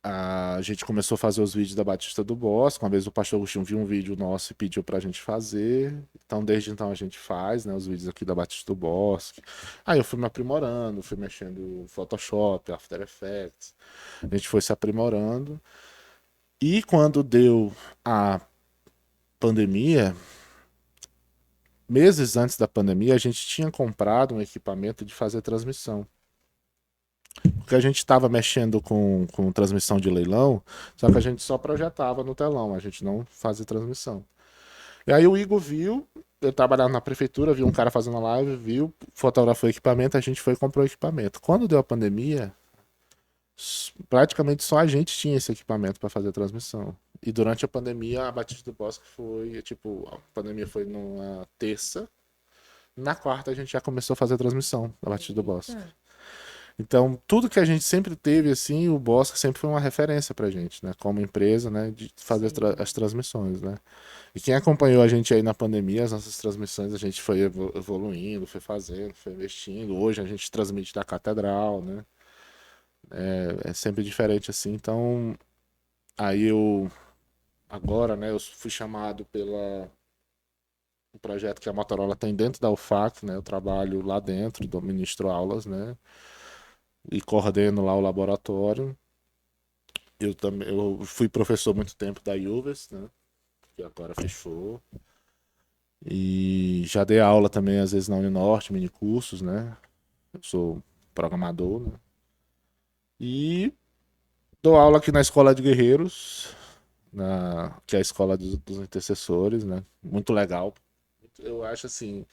B: a gente começou a fazer os vídeos da Batista do Bosque. Uma vez o pastor Agostinho viu um vídeo nosso e pediu pra gente fazer. Então, desde então, a gente faz, né, os vídeos aqui da Batista do Bosque. Aí eu fui me aprimorando, fui mexendo no Photoshop, After Effects. A gente foi se aprimorando. E quando deu a pandemia, meses antes da pandemia, a gente tinha comprado um equipamento de fazer transmissão. Porque a gente estava mexendo com transmissão de leilão, só que a gente só projetava no telão, a gente não fazia transmissão. E aí o Igor viu, eu trabalhava na prefeitura, viu um cara fazendo live, viu, fotografou o equipamento, a gente foi e comprou o equipamento. Quando deu a pandemia, praticamente só a gente tinha esse equipamento para fazer a transmissão. E durante a pandemia, a Batista do Bosque foi, tipo, a pandemia foi numa terça, na quarta a gente já começou a fazer a transmissão da Batista do Bosque.
A: Eita.
B: Então, tudo que a gente sempre teve, assim, o Bosque sempre foi uma referência pra gente, né? Como empresa, né? De fazer
A: Sim.
B: as transmissões, né? E quem acompanhou a gente aí na pandemia, as nossas transmissões, a gente foi evoluindo, foi fazendo, foi investindo. Hoje a gente transmite da catedral, né? É sempre diferente assim. Então, aí eu, agora, né? Eu fui chamado pela um projeto que a Motorola tem dentro da UFAC, né? Eu trabalho lá dentro, ministro aulas, né? E coordeno lá o laboratório. Eu também, eu fui professor muito tempo da UVES, né? Que agora fechou. E já dei aula também, às vezes, na Uninorte, mini cursos, né? Eu sou programador, né? E dou aula aqui na Escola de Guerreiros, que é a escola dos intercessores, né? Muito legal. Eu acho assim,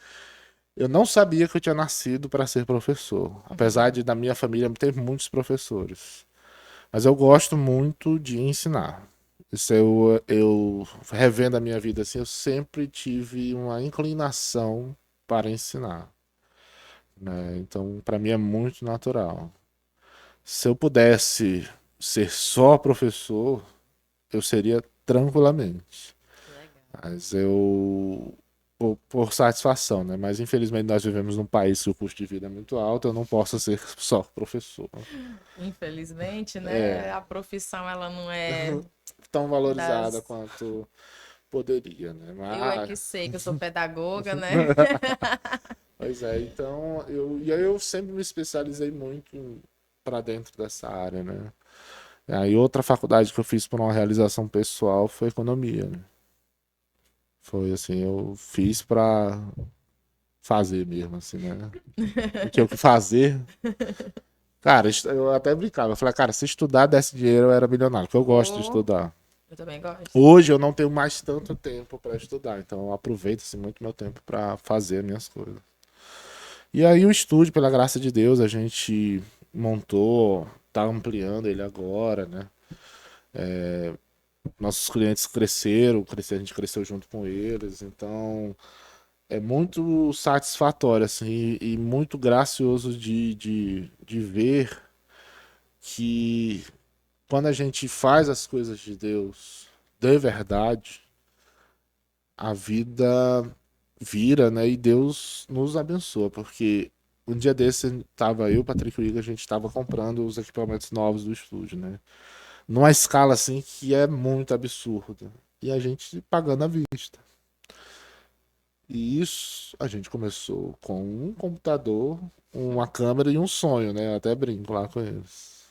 B: eu não sabia que eu tinha nascido para ser professor, apesar de da minha família ter muitos professores. Mas eu gosto muito de ensinar. Isso eu revendo a minha vida assim, eu sempre tive uma inclinação para ensinar, né? Então, para mim é muito natural. Se eu pudesse ser só professor, eu seria tranquilamente.
A: Que legal.
B: Mas eu por satisfação, né? Mas infelizmente nós vivemos num país que o custo de vida é muito alto, eu não posso ser só professor.
A: Infelizmente,
B: É,
A: né? A profissão ela não é
B: tão valorizada
A: das.
B: quanto poderia, né?
A: Eu é
B: Mas,
A: que sei que eu sou pedagoga, né?
B: pois é, então e aí eu sempre me especializei muito para dentro dessa área, né? Aí outra faculdade que eu fiz por uma realização pessoal foi economia, né? Foi assim, eu fiz para fazer mesmo, assim, né? Não tinha o que fazer. Cara, eu até brincava, eu falei, cara, se estudar desse dinheiro eu era milionário, porque eu gosto de
A: Ou
B: estudar.
A: eu também gosto.
B: Hoje eu não tenho mais tanto tempo para estudar, então eu aproveito assim, muito meu tempo para fazer minhas coisas. E aí o estúdio, pela graça de Deus, a gente montou, tá ampliando ele agora, né? Nossos clientes a gente cresceu junto com eles, então é muito satisfatório, assim, e muito gracioso de ver que quando a gente faz as coisas de Deus de verdade, a vida vira, né? E Deus nos abençoa, porque um dia desse tava eu, Patrick e o Igor, a gente tava comprando os equipamentos novos do estúdio, né? numa escala assim que é muito absurda. E a gente pagando à vista. E isso a gente começou com um computador, uma câmera e um sonho, né? Eu até brinco lá com eles.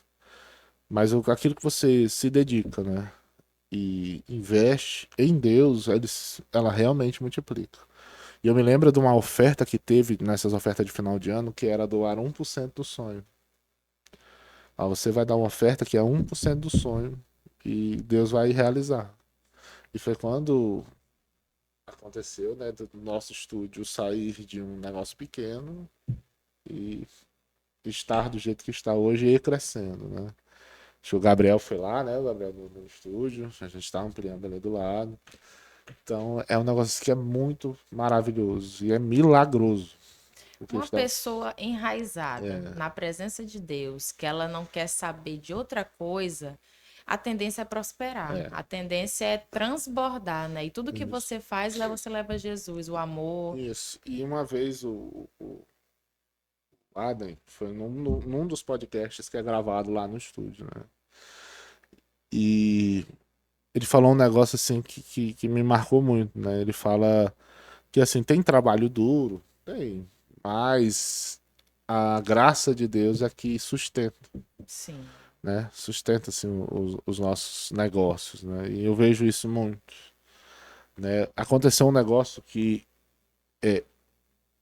B: Mas aquilo que você se dedica, né? E investe em Deus, ela realmente multiplica. E eu me lembro de uma oferta que teve nessas ofertas de final de ano, que era doar 1% do sonho. Ah, você vai dar uma oferta que é 1% do sonho e Deus vai realizar. E foi quando aconteceu, né, do nosso estúdio sair de um negócio pequeno e estar do jeito que está hoje e ir crescendo, né? Acho que o Gabriel foi lá, né? O Gabriel no estúdio, a gente está ampliando ali do lado. Então é um negócio que é muito maravilhoso e é milagroso. O que
A: Uma
B: está...
A: pessoa enraizada
B: É,
A: na presença de Deus, que ela não quer saber de outra coisa, a tendência é prosperar,
B: é,
A: a tendência é transbordar, né? E tudo que
B: isso.
A: você faz, você leva Jesus, o amor.
B: Isso. E uma vez o Adam foi num dos podcasts que é gravado lá no estúdio, né? E ele falou um negócio assim que me marcou muito, né? Ele fala que assim, tem trabalho duro, tem, mas a graça de Deus é que sustenta,
A: Sim.
B: né? Sustenta assim os nossos negócios, né? E eu vejo isso muito, né? Aconteceu um negócio que é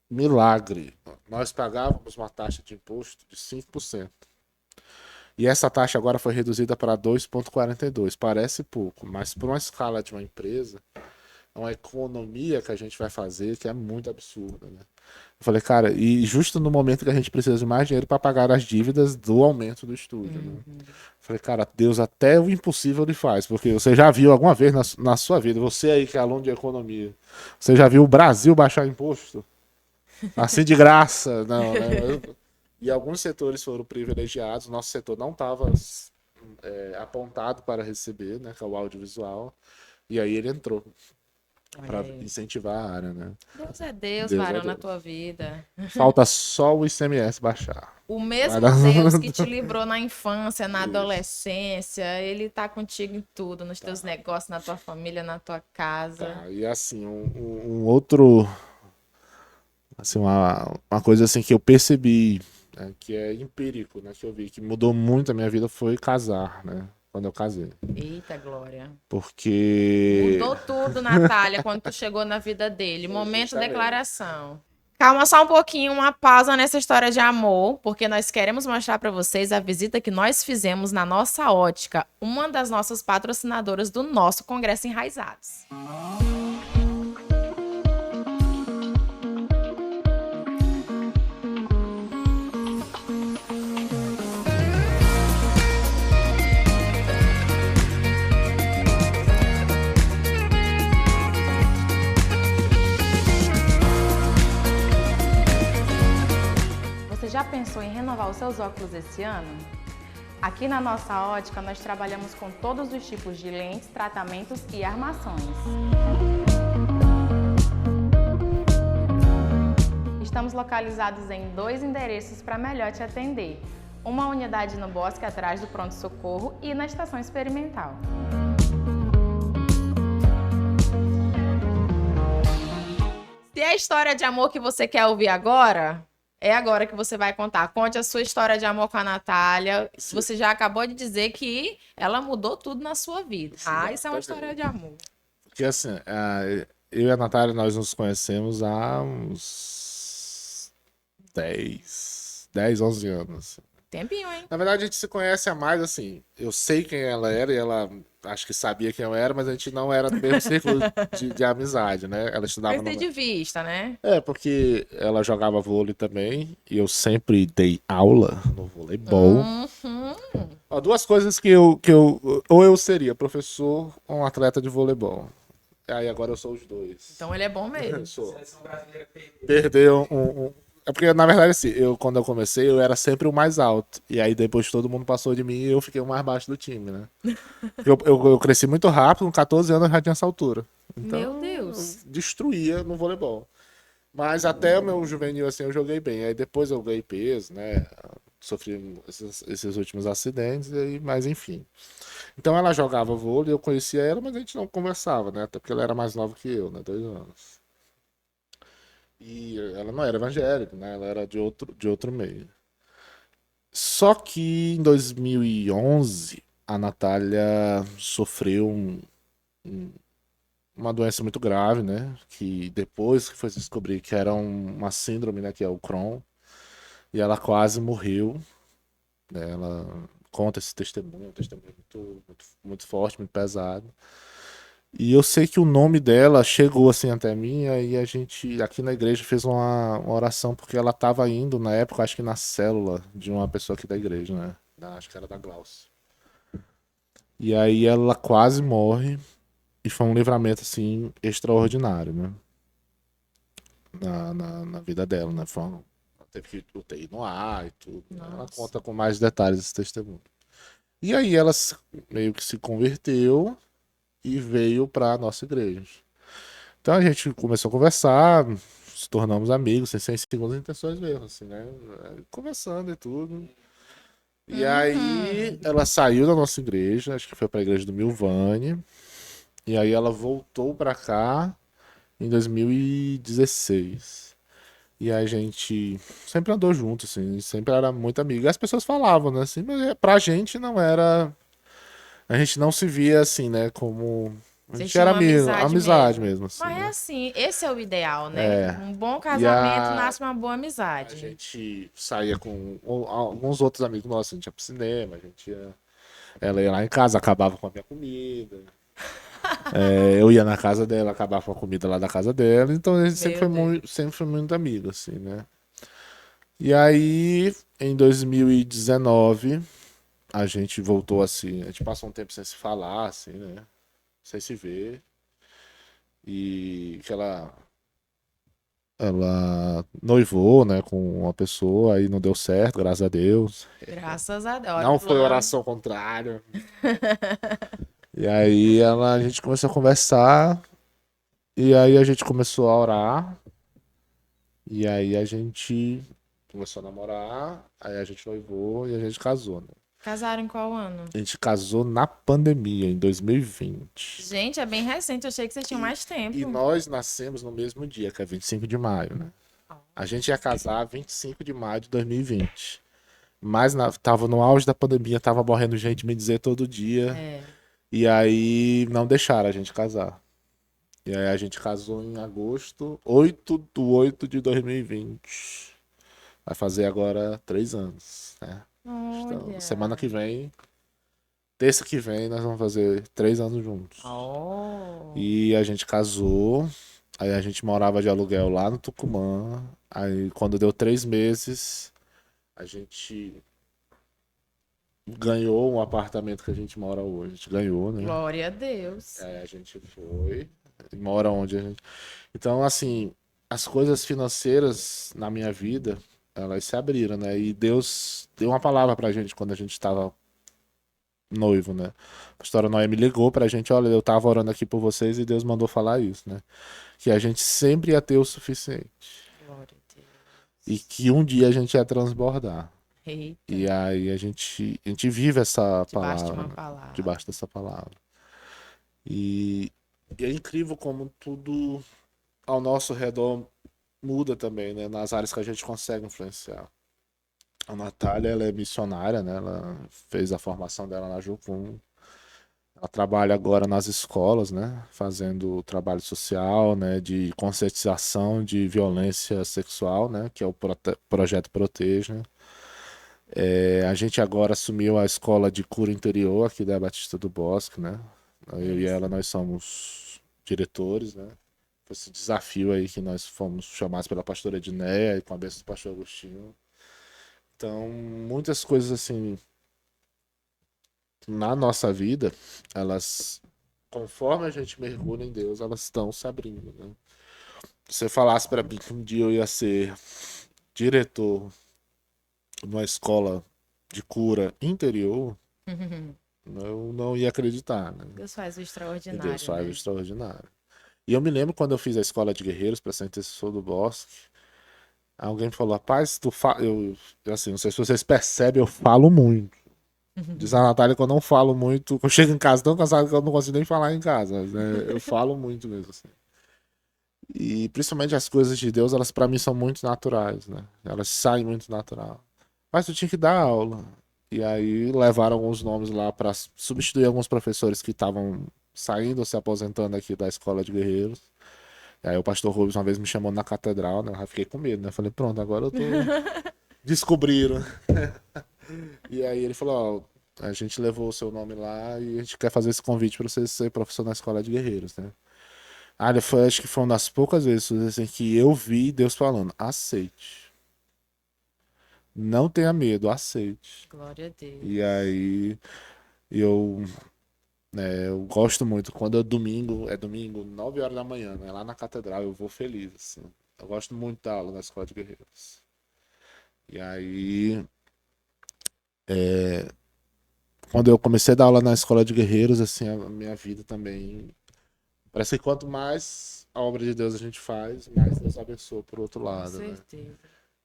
B: milagre. Nós pagávamos uma taxa de imposto de 5%. E essa taxa agora foi reduzida para 2,42. Parece pouco, mas por uma escala de uma empresa, é uma economia que a gente vai fazer que é muito absurda, né? Eu falei, cara, e justo no momento que a gente precisa de mais dinheiro para pagar as dívidas do aumento do estúdio, né?
A: Uhum.
B: Eu falei, cara, Deus até o impossível ele faz, porque você já viu alguma vez na sua vida, você aí que é aluno de economia, você já viu o Brasil baixar imposto? Assim de graça, não, né? E alguns setores foram privilegiados, nosso setor não estava apontado para receber, né, que é o audiovisual, e aí ele entrou
A: Olha
B: para
A: aí.
B: incentivar a área, né?
A: Deus é Deus,
B: Deus é
A: varão na
B: Deus.
A: tua vida.
B: Falta só o ICMS baixar.
A: O
B: Vai dar...
A: mesmo Deus que te livrou na infância, na
B: Isso.
A: adolescência, ele tá contigo em tudo, nos teus
B: Tá,
A: negócios, na tua família, na tua casa.
B: tá. E assim, um outro, assim, uma coisa assim que eu percebi, né, que é empírico, né, que eu vi que mudou muito a minha vida foi casar, né? Quando eu casei.
A: Eita, Glória.
B: Porque
A: Mudou tudo, Natália, quando tu chegou na vida dele.
B: foi
A: Momento
B: justamente.
A: declaração. Calma só um pouquinho, uma pausa nessa história de amor, porque nós queremos mostrar para vocês a visita que nós fizemos na nossa ótica, uma das nossas patrocinadoras do nosso Congresso Enraizados. Você já pensou em renovar os seus óculos esse ano? Aqui na nossa ótica, nós trabalhamos com todos os tipos de lentes, tratamentos e armações. Estamos localizados em 2 endereços para melhor te atender. Uma unidade no Bosque, atrás do Pronto Socorro, e na Estação Experimental. Se é a história de amor que você quer ouvir agora, é agora que você vai contar. Conte a sua história de amor com a Natália. Você já acabou de dizer que ela mudou tudo na sua vida. Ah, isso é uma história de amor.
B: Porque assim, eu e a Natália, nós nos conhecemos há uns 10, 11 anos.
A: Tempinho, hein?
B: Na verdade, a gente se conhece há mais, assim, eu sei quem ela era e ela acho que sabia quem eu era, mas a gente não era do mesmo círculo de amizade, né? Ela estudava
A: Perder
B: no...
A: de vista, né?
B: É, porque ela jogava vôlei também e eu sempre dei aula no voleibol.
A: Uhum.
B: Ó, duas coisas que eu ou eu seria professor ou um atleta de voleibol. Aí agora eu sou os dois.
A: Então ele é bom
B: Eu
A: mesmo.
B: sou. Perdeu É porque, na verdade, assim, quando eu comecei, eu era sempre o mais alto. E aí depois todo mundo passou de mim e eu fiquei o mais baixo do time, né? Porque eu cresci muito rápido, com 14 anos eu já tinha essa altura. Então,
A: Meu
B: eu
A: Deus.
B: destruía no voleibol. Mas até o meu juvenil, assim, eu joguei bem. Aí depois eu ganhei peso, né? Sofri esses últimos acidentes, mas enfim. Então ela jogava vôlei, eu conhecia ela, mas a gente não conversava, né? Até porque ela era mais nova que eu, né? 2 anos. E ela não era evangélica, né? Ela era de outro meio. Só que em 2011, a Natália sofreu uma doença muito grave, né? Que depois que foi se descobrir que era uma síndrome, né? Que é o Crohn. E ela quase morreu, né? Ela conta esse testemunho, um testemunho muito, muito, muito forte, muito pesado. E eu sei que o nome dela chegou assim até mim, e a gente aqui na igreja fez uma oração porque ela estava indo na época, acho que na célula de uma pessoa aqui da igreja, né? Acho que era da Glaucia. E aí ela quase morre e foi um livramento assim extraordinário, né? Na vida dela, né? Teve que UTI no ar e tudo, né? Ela
A: Nossa.
B: conta com mais detalhes esse testemunho. E aí ela meio que se converteu e veio para nossa igreja. Então a gente começou a conversar, se tornamos amigos, sem segundas intenções mesmo, assim, né? Conversando e tudo. E aí
A: Uhum.
B: ela saiu da nossa igreja, acho que foi para a igreja do Milvane, e aí ela voltou para cá em 2016. E a gente sempre andou junto, assim, sempre era muito amigo. E as pessoas falavam, né, assim, mas pra gente não era. A gente não se via assim, né, como. A
A: Vocês
B: gente era
A: tinham uma
B: amigo,
A: amizade
B: amizade
A: mesmo.
B: mesmo, assim,
A: Mas é
B: né?
A: assim, esse é o ideal, né?
B: É.
A: Um bom
B: E
A: casamento nasce uma boa
B: a
A: amizade.
B: gente saía com alguns outros amigos nossos, a gente ia pro cinema, a gente ia. Ela ia lá em casa, acabava com a minha comida. Eu ia na casa dela, acabava com a comida lá da casa dela. Então a gente
A: Meu Deus.
B: sempre foi muito amigo, assim, né? E aí, em 2019, a gente voltou assim. A gente passou um tempo sem se falar, assim, né? Sem se ver. E que ela noivou, né, com uma pessoa, aí não deu certo, graças a Deus.
A: Graças a Deus. Olha,
B: Não foi
A: plano.
B: oração contrária. E aí a gente começou a conversar, e aí a gente começou a orar, e aí a gente começou a namorar, aí a gente noivou e a gente casou, né?
A: Casaram em qual ano?
B: A gente casou na pandemia, em 2020.
A: Gente, é bem recente. Eu achei que vocês tinham
B: E,
A: mais
B: e
A: tempo.
B: nós nascemos no mesmo dia, que é 25 de maio, né? A gente ia casar 25 de maio de 2020. Mas tava no auge da pandemia, tava morrendo gente me dizer todo dia.
A: É.
B: E aí não deixaram a gente casar. E aí a gente casou em agosto, 8/8 de 2020. Vai fazer agora 3 anos, né? Então, semana
A: Olha.
B: que vem, terça que vem, nós vamos fazer 3 anos juntos.
A: Oh.
B: E a gente casou, aí a gente morava de aluguel lá no Tucumã. Aí quando deu 3 meses, a gente ganhou um apartamento que a gente mora hoje. A gente ganhou, né?
A: Glória a Deus.
B: A gente foi, mora onde a gente. Então, assim, as coisas financeiras na minha vida, elas se abriram, né? E Deus deu uma palavra pra gente quando a gente estava noivo, né? A pastora Noé me ligou pra gente, olha, eu tava orando aqui por vocês e Deus mandou falar isso, né? Que a gente sempre ia ter o suficiente.
A: Glória a
B: E
A: Deus.
B: que um dia a gente ia transbordar.
A: Eita.
B: E aí a gente vive essa
A: Debaixo de
B: palavra,
A: uma
B: né?
A: palavra.
B: Debaixo dessa palavra. E, e é incrível como tudo ao nosso redor muda também, né? Nas áreas que a gente consegue influenciar. A Natália, ela é missionária, né? Ela fez a formação dela na Jocum. Ela trabalha agora nas escolas, né? Fazendo trabalho social, né? De conscientização de violência sexual, né? Que é o Projeto Proteja. A gente agora assumiu a escola de cura interior aqui da Batista do Bosque, né? Eu e ela,
A: Isso.
B: nós somos diretores, né? Foi esse desafio aí que nós fomos chamados pela pastora Edneia e com a bênção do pastor Agostinho. Então, muitas coisas assim na nossa vida, elas, conforme a gente mergulha em Deus, elas estão se abrindo, né? Se você falasse para mim que um dia eu ia ser diretor numa escola de cura interior, eu não ia acreditar, né?
A: Deus faz o
B: E Deus
A: extraordinário,
B: faz o
A: né?
B: extraordinário. E eu me lembro quando eu fiz a escola de guerreiros para ser intercessor do Bosque, alguém falou, rapaz, assim, não sei se vocês percebem, eu falo muito. Diz a Natália que eu não falo muito. Eu chego em casa tão cansado que eu não consigo nem falar em casa. Mas, né, eu falo muito mesmo, assim. E principalmente as coisas de Deus, elas pra mim são muito naturais, né? Elas saem muito natural. Mas tu tinha que dar aula. E aí levaram alguns nomes lá pra substituir alguns professores que estavam saindo ou se aposentando aqui da escola de guerreiros. E aí o pastor Rubens uma vez me chamou na catedral, né? Eu já fiquei com medo, né? Falei, pronto, agora eu tô. Descobriram. E aí ele falou, ó, a gente levou o seu nome lá e a gente quer fazer esse convite pra você ser professor na escola de guerreiros, né? Ah, foi, acho que foi uma das poucas vezes assim, que eu vi Deus falando, aceite. Não tenha medo, aceite.
A: Glória a
B: E
A: Deus.
B: aí eu, eu gosto muito. Quando é domingo, 9 horas da manhã, né? Lá na catedral, eu vou feliz, assim. Eu gosto muito da aula na escola de guerreiros. E aí, quando eu comecei a dar aula na escola de guerreiros, assim, a minha vida também. Parece que quanto mais a obra de Deus a gente faz, mais Deus abençoa por outro
A: Com
B: lado, né?
A: certeza.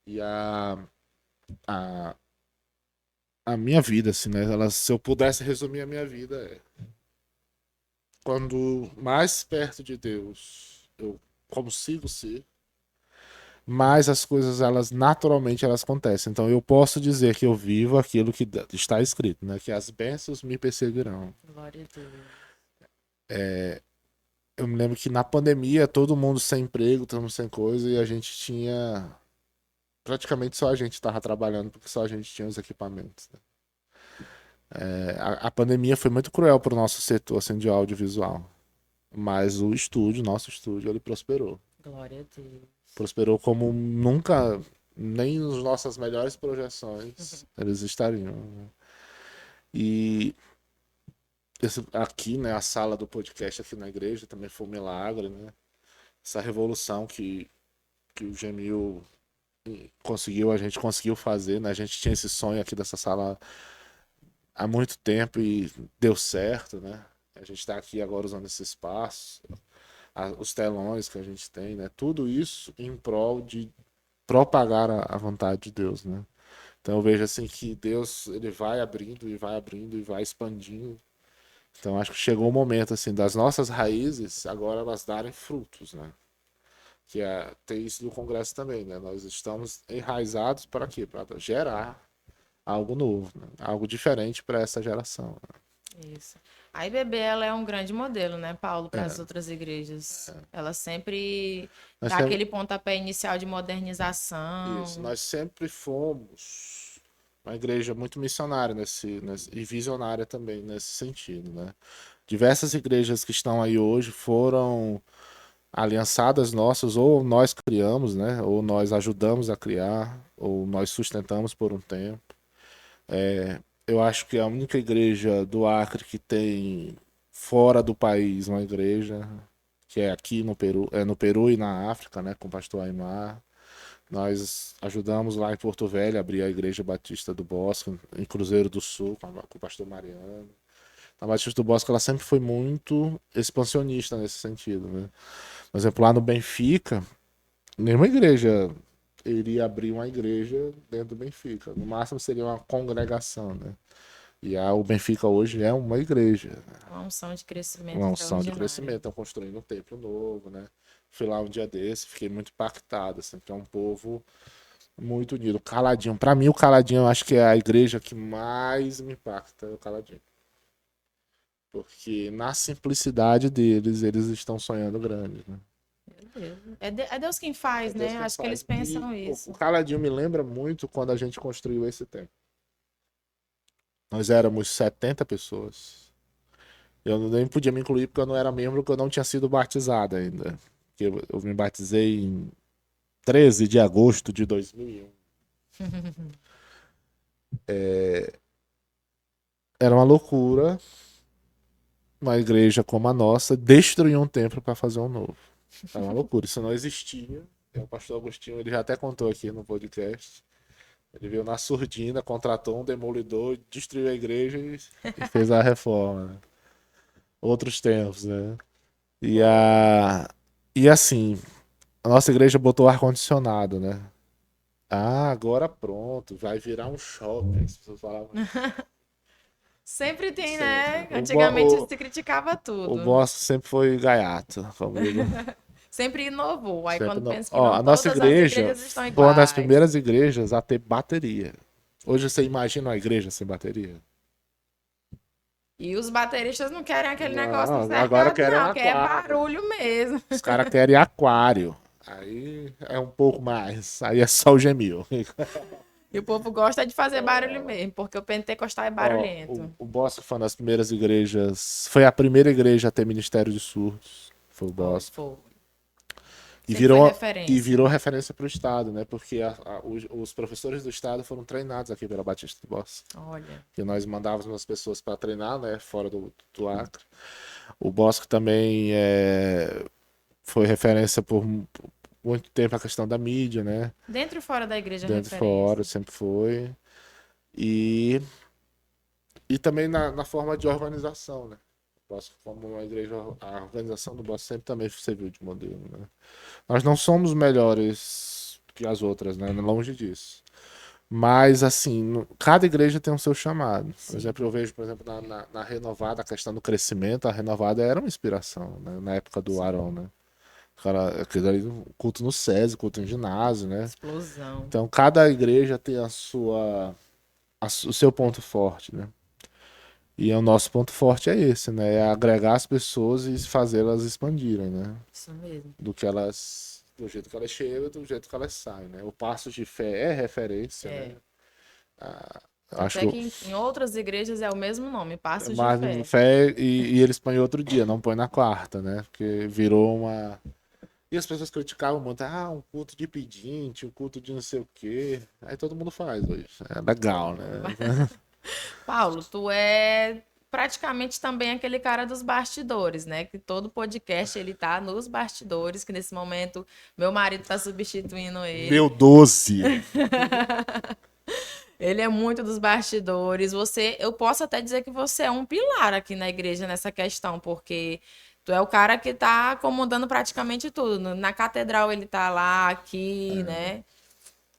B: E a, a minha vida, assim, né? Ela, se eu pudesse resumir a minha vida, é quando mais perto de Deus eu consigo ser, mais as coisas, elas naturalmente elas acontecem. Então eu posso dizer que eu vivo aquilo que está escrito, né? Que as bênçãos me perseguirão.
A: Glória a Deus.
B: Eu me lembro que na pandemia, todo mundo sem emprego, todo mundo sem coisa, e a gente tinha. Praticamente só a gente estava trabalhando, porque só a gente tinha os equipamentos, né? A pandemia foi muito cruel para o nosso setor assim, de audiovisual. Mas o estúdio, nosso estúdio, ele prosperou.
A: Glória a Deus.
B: Prosperou como nunca, nem nas nossas melhores projeções, eles estariam, né? E aqui, né, a sala do podcast aqui na igreja também foi um milagre, né? Essa revolução que o Gemil conseguiu, a gente conseguiu fazer, né? A gente tinha esse sonho aqui dessa sala há muito tempo e deu certo, né? A gente está aqui agora usando esse espaço, os telões que a gente tem, né? Tudo isso em prol de propagar a vontade de Deus, né? Então eu vejo assim que Deus ele vai abrindo e vai abrindo e vai expandindo. Então acho que chegou o momento assim das nossas raízes agora elas darem frutos, né? Que é tem isso do Congresso também, né? Nós estamos enraizados para quê? Para gerar algo novo, né? Algo diferente para essa geração.
A: Isso. A IBB, ela é um grande modelo, né, Paulo, para as
B: É,
A: outras igrejas. Ela sempre
B: nós
A: dá
B: temos
A: aquele pontapé inicial de
B: isso,
A: modernização.
B: nós sempre fomos uma igreja muito missionária e visionária também nesse sentido, né? Diversas igrejas que estão aí hoje foram aliançadas nossas, ou nós criamos, né? Ou nós ajudamos a criar, ou nós sustentamos por um tempo. Eu acho que é a única igreja do Acre que tem fora do país uma igreja, que é aqui no Peru, é no Peru e na África, né? Com o pastor Aimar. Nós ajudamos lá em Porto Velho a abrir a Igreja Batista do Bosque, em Cruzeiro do Sul, com o pastor Mariano. A Batista do Bosque ela sempre foi muito expansionista nesse sentido, né? Por exemplo, lá no Benfica, nenhuma igreja iria abrir uma igreja dentro do Benfica. No máximo seria uma congregação, né? O Benfica hoje é uma igreja, né?
A: Uma unção de crescimento
B: Uma unção de
A: extraordinária.
B: crescimento. Estão construindo um templo novo, né? Fui lá um dia desse, fiquei muito impactado, assim, que é um povo muito unido. Caladinho. Pra mim, o Caladinho, eu acho que é a igreja que mais me impacta, é o Caladinho. Porque na simplicidade deles, eles estão sonhando grande, né?
A: Meu Deus. É Deus quem faz,
B: É Deus
A: né?
B: quem
A: Acho que eles
B: faz. E
A: pensam
B: o
A: isso.
B: Caladinho me lembra muito quando a gente construiu esse templo. Nós éramos 70 pessoas. Eu nem podia me incluir porque eu não era membro, porque eu não tinha sido batizado ainda. Eu me batizei em 13 de agosto de 2001. Era uma loucura uma igreja como a nossa destruir um templo para fazer um novo. Era uma loucura, isso não existia. O pastor Agostinho ele já até contou aqui no podcast. Ele veio na surdina, contratou um demolidor, destruiu a igreja e fez a reforma, né? Outros tempos, né? E, a... e assim, a nossa igreja botou ar-condicionado, né? Ah, agora pronto, vai virar um shopping. As pessoas falavam isso.
A: Sempre tem,
B: Sempre.
A: né? Antigamente se criticava
B: O
A: tudo.
B: Bosco sempre foi gaiato comigo.
A: Sempre inovou. Aí
B: Sempre
A: quando
B: não.
A: pensa que
B: Ó,
A: não,
B: a nossa
A: todas as
B: igreja
A: igrejas estão
B: foi uma das
A: iguais.
B: primeiras igrejas a ter bateria. Hoje você imagina uma igreja sem bateria?
A: E os bateristas não querem aquele negócio no
B: Não, agora
A: cercado,
B: querem um
A: não, quer
B: aquário.
A: barulho mesmo.
B: Os caras querem aquário. Aí é um pouco mais. Aí é só o Gemil.
A: E o povo gosta de fazer barulho mesmo, porque o pentecostal é
B: Ó,
A: barulhento.
B: o Bosco foi uma das primeiras igrejas. Foi a primeira igreja a ter ministério de surdos. Foi o Bosco.
A: Foi.
B: E
A: Sempre foi
B: virou
A: referência.
B: referência para o Estado, né? Porque os professores do Estado foram treinados aqui pela Batista do Bosque.
A: Olha,
B: Que nós mandávamos as pessoas para treinar, né? Fora do Acre. O Bosque também foi referência por muito tempo a questão da mídia, né?
A: dentro e fora da igreja é
B: Dentro e fora,
A: referência.
B: sempre foi. E, e também na forma de organização, né? O Bosque, como uma igreja, a organização do Bosque sempre também serviu de modelo, né? Nós não somos melhores que as outras, né? Longe disso. Mas, assim, cada igreja tem o seu chamado. Por
A: Sim.
B: exemplo, eu vejo, por exemplo, na Renovada, a questão do crescimento, a Renovada era uma inspiração, né? Na época do
A: Sim.
B: Arão, né? Cara, aquele ali, culto no SESI, culto em ginásio, né?
A: Explosão.
B: Então, cada igreja tem o seu ponto forte, né? E o nosso ponto forte é esse, né? É agregar as pessoas e fazê-las expandirem, né?
A: Isso mesmo.
B: Do jeito que elas chegam, do jeito que elas saem, né? O Passos de Fé é referência, né?
A: É.
B: Ah,
A: Tanto
B: acho
A: é
B: que
A: que em outras igrejas é o mesmo nome, Passos de
B: mas
A: Fé.
B: fé e eles põem outro dia, não põe na quarta, né? Porque virou uma. E as pessoas criticavam muito, um culto de pedinte, um culto de não sei o quê. Aí todo mundo faz hoje. É legal, né?
A: Paulo, tu é praticamente também aquele cara dos bastidores, né? Que todo podcast ele tá nos bastidores, que nesse momento meu marido tá substituindo ele.
B: Meu 12.
A: Ele é muito dos bastidores. Eu posso até dizer que você é um pilar aqui na igreja nessa questão, porque tu é o cara que tá comandando praticamente tudo. Na catedral ele tá lá, aqui, né?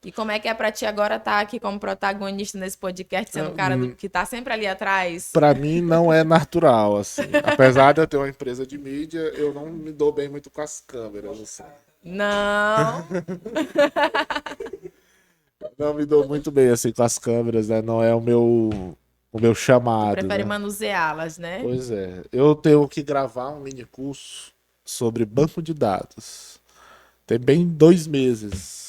A: E como é que é pra ti agora estar aqui como protagonista nesse podcast, sendo o cara que tá sempre ali atrás?
B: Pra mim não é natural, assim. Apesar de eu ter uma empresa de mídia, eu não me dou bem muito com as câmeras, assim.
A: Não.
B: Não me dou muito bem, assim, com as câmeras, né? Não é o meu
A: Tu
B: chamado,
A: prefere
B: né?
A: manuseá-las, né?
B: Pois é. Eu tenho que gravar um mini curso sobre banco de dados. Tem bem 2 meses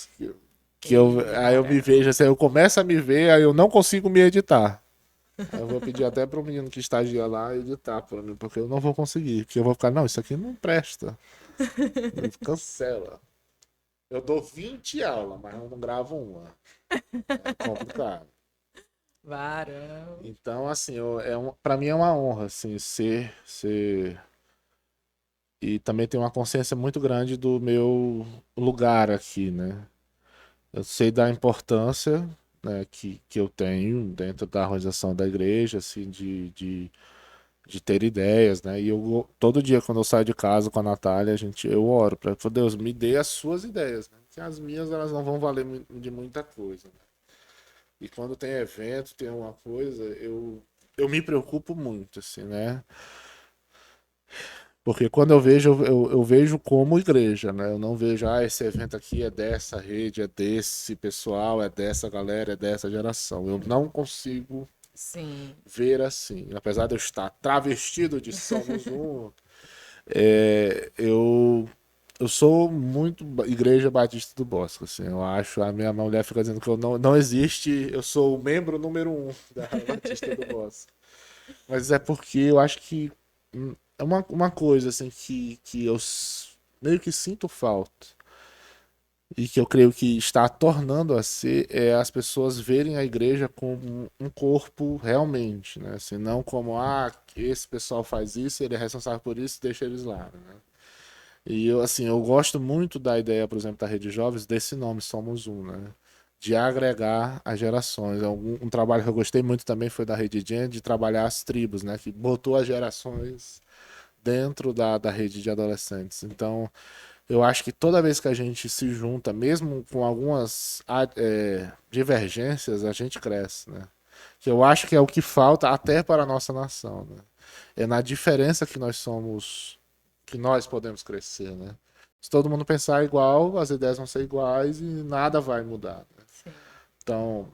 B: aí eu me
A: Caramba.
B: vejo assim, eu começo a me ver, aí eu não consigo me editar. Aí eu vou pedir até para o menino que estagia lá editar para mim, porque eu não vou conseguir. Porque eu vou ficar, não, isso aqui não presta. Ele cancela. Eu dou 20 aulas, mas eu não gravo uma. É complicado.
A: Varão.
B: Então, assim, para mim é uma honra, assim, ser. E também tenho uma consciência muito grande do meu lugar aqui, né? Eu sei da importância, né, que eu tenho dentro da organização da igreja, assim, de ter ideias, né? E todo dia, quando eu saio de casa com a Natália, eu oro para Deus, me dê as suas ideias, né? Que as minhas, elas não vão valer de muita coisa, né? E quando tem evento, tem uma coisa, eu me preocupo muito, assim, né? Porque quando eu vejo, eu vejo como igreja, né? Eu não vejo, esse evento aqui é dessa rede, é desse pessoal, é dessa galera, é dessa geração. Eu não consigo
A: Sim.
B: ver assim. Apesar de eu estar travestido de Somos Um, eu sou muito Igreja Batista do Bosque, assim. Eu acho, a minha mulher fica dizendo que eu não existe, eu sou o membro número 1 da Batista do Bosque. Mas é porque eu acho que é uma coisa assim que meio que sinto falta e que eu creio que está tornando a ser as pessoas verem a igreja como um corpo realmente, né? Assim, não como esse pessoal faz isso, ele é responsável por isso, deixa eles lá, né? E eu gosto muito da ideia, por exemplo, da Rede Jovens, desse nome Somos Um, né? De agregar as gerações. Um trabalho que eu gostei muito também foi da Rede Gen, de trabalhar as tribos, né? Que botou as gerações dentro da rede de adolescentes. Então, eu acho que toda vez que a gente se junta, mesmo com algumas divergências, a gente cresce, né? que eu acho que é o que falta até para a nossa nação, né? É na diferença que nós somos, que nós podemos crescer, né? Se todo mundo pensar igual, as ideias vão ser iguais e nada vai mudar, né?
A: Sim.
B: Então,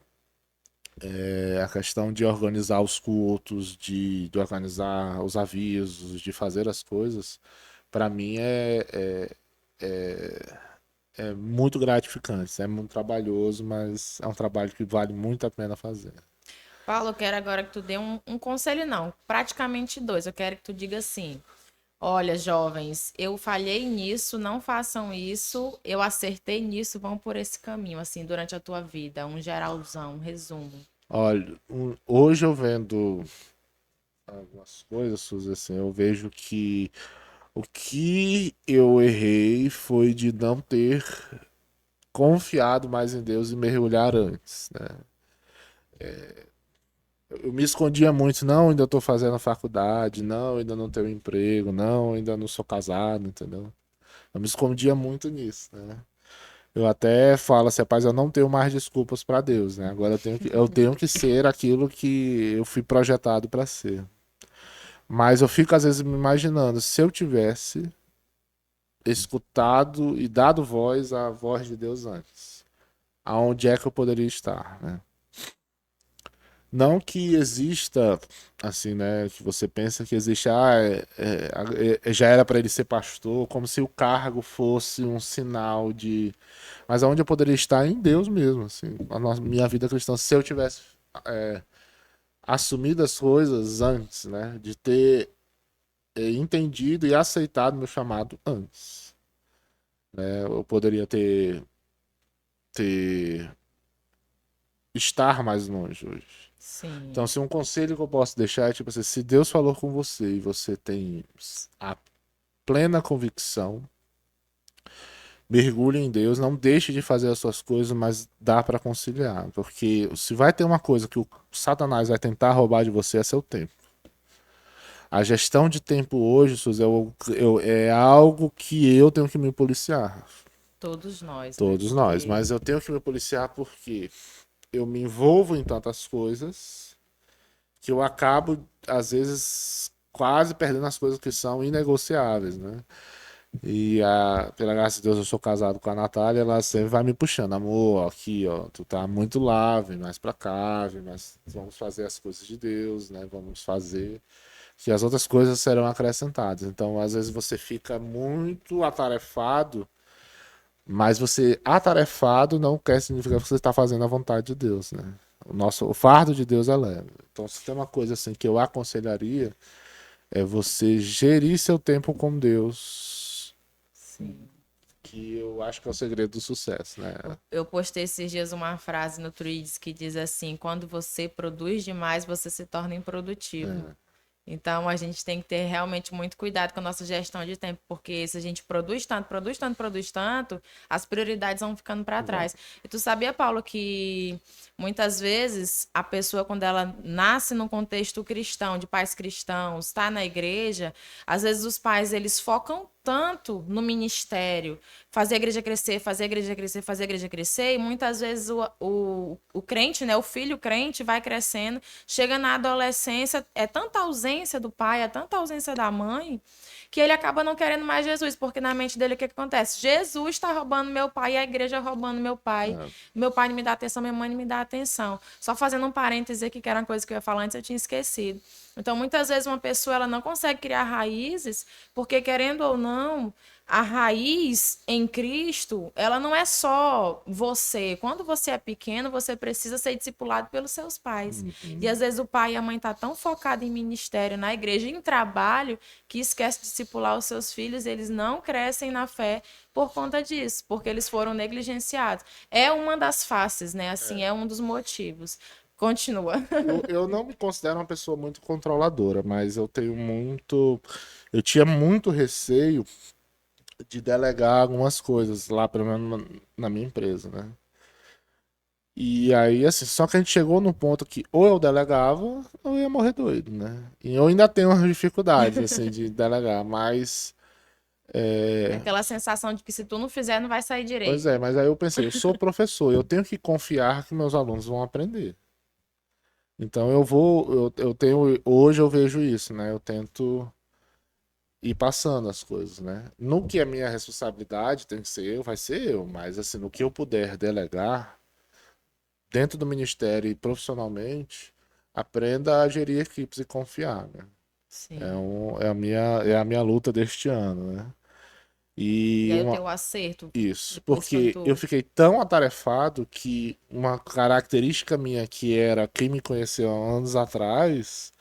B: a questão de organizar os cultos, de organizar os avisos, de fazer as coisas, para mim é muito gratificante. É muito trabalhoso, mas é um trabalho que vale muito a pena fazer.
A: Paulo, eu quero agora que tu dê um conselho, não, praticamente dois. Eu quero que tu diga assim: olha, jovens, eu falhei nisso, não façam isso, eu acertei nisso, vão por esse caminho, assim, durante a tua vida. Um geralzão, um resumo.
B: Olha, hoje eu vendo algumas coisas, Suzy, assim, eu vejo que o que eu errei foi de não ter confiado mais em Deus e mergulhar antes, né? Eu me escondia muito, não, ainda estou fazendo faculdade, não, ainda não tenho emprego, não, ainda não sou casado, entendeu? Eu me escondia muito nisso, né? Eu até falo assim, rapaz, eu não tenho mais desculpas para Deus, né? Agora eu tenho que ser aquilo que eu fui projetado para ser. Mas eu fico às vezes me imaginando, se eu tivesse escutado e dado voz à voz de Deus antes, aonde é que eu poderia estar, né? Não que exista, assim, né? Que você pensa que existe, já era para ele ser pastor, como se o cargo fosse um sinal de. Mas aonde eu poderia estar em Deus mesmo, assim, minha vida cristã, se eu tivesse assumido as coisas antes, né? De ter entendido e aceitado meu chamado antes, né? Eu poderia ter estar mais longe hoje. Então,
A: Sim.
B: se um conselho que eu posso deixar é tipo assim, se Deus falou com você e você tem a plena convicção, mergulhe em Deus, não deixe de fazer as suas coisas, mas dá para conciliar, porque se vai ter uma coisa que o Satanás vai tentar roubar de você é seu tempo. A gestão de tempo hoje, Suzy, é algo que eu tenho que me policiar.
A: Todos nós, né?
B: Todos nós,
A: Porque
B: mas eu tenho que me policiar porque eu me envolvo em tantas coisas que eu acabo, às vezes, quase perdendo as coisas que são inegociáveis, né? Pela graça de Deus, eu sou casado com a Natália, ela sempre vai me puxando, amor, ó, aqui, ó, tu tá muito lá, vem mais pra cá, vamos fazer as coisas de Deus, né? Vamos fazer que as outras coisas serão acrescentadas. Então, às vezes você fica muito atarefado, mas você atarefado não quer significar que você está fazendo a vontade de Deus, né? O fardo de Deus é leve. Então, se tem uma coisa assim que eu aconselharia é você gerir seu tempo com Deus,
A: sim.
B: que eu acho que é o segredo do sucesso, né?
A: Eu postei esses dias uma frase no Threads que diz assim: quando você produz demais, você se torna improdutivo.
B: É,
A: Então, a gente tem que ter realmente muito cuidado com a nossa gestão de tempo, porque se a gente produz tanto, produz tanto, produz tanto, as prioridades vão ficando para
B: bom.
A: trás. E tu sabia, Paulo, que muitas vezes a pessoa, quando ela nasce num contexto cristão, de pais cristãos, está na igreja, às vezes os pais eles focam tanto no ministério, fazer a igreja crescer, fazer a igreja crescer, fazer a igreja crescer, e muitas vezes o crente, né, o filho crente vai crescendo, chega na adolescência, é tanta ausência do pai, é tanta ausência da mãe, que ele acaba não querendo mais Jesus, porque na mente dele o que acontece? Jesus está roubando meu pai e a igreja roubando
B: É,
A: meu pai não me dá atenção, minha mãe não me dá atenção. Só fazendo um parêntese aqui, que era uma coisa que eu ia falar antes, eu tinha esquecido. Então, muitas vezes uma pessoa ela não consegue criar raízes, porque querendo ou não, a raiz em Cristo, ela não é só você. Quando você é pequeno, você precisa ser discipulado pelos seus pais. E às vezes o pai e a mãe tá tão focado em ministério, na igreja, em trabalho, que esquece de discipular os seus filhos, e eles não crescem na fé por conta disso, porque eles foram negligenciados. É uma das faces, né? Assim, é um dos motivos. Continua.
B: eu não me considero uma pessoa muito controladora, mas eu tinha muito receio de delegar algumas coisas lá, pelo menos na minha empresa, né? E aí, assim, só que a gente chegou no ponto que ou eu delegava ou eu ia morrer doido, né? E eu ainda tenho umas dificuldades, assim, de delegar, mas.
A: É aquela sensação de que se tu não fizer, não vai sair
B: Pois
A: direito.
B: é, mas aí eu pensei, eu sou professor, eu tenho que confiar que meus alunos vão aprender. Então eu tenho, hoje eu vejo isso, né? Eu tento ir passando as coisas, né? No que é minha responsabilidade, tem que ser eu, vai ser eu, mas assim, no que eu puder delegar, dentro do ministério e profissionalmente, aprenda a gerir equipes e confiar, né?
A: Sim.
B: É a minha luta deste ano, né?
A: E
B: E
A: aí o
B: uma,
A: teu acerto,
B: isso,
A: depois quando
B: porque eu
A: tu...
B: fiquei tão atarefado que uma característica minha que era quem me conheceu há anos atrás,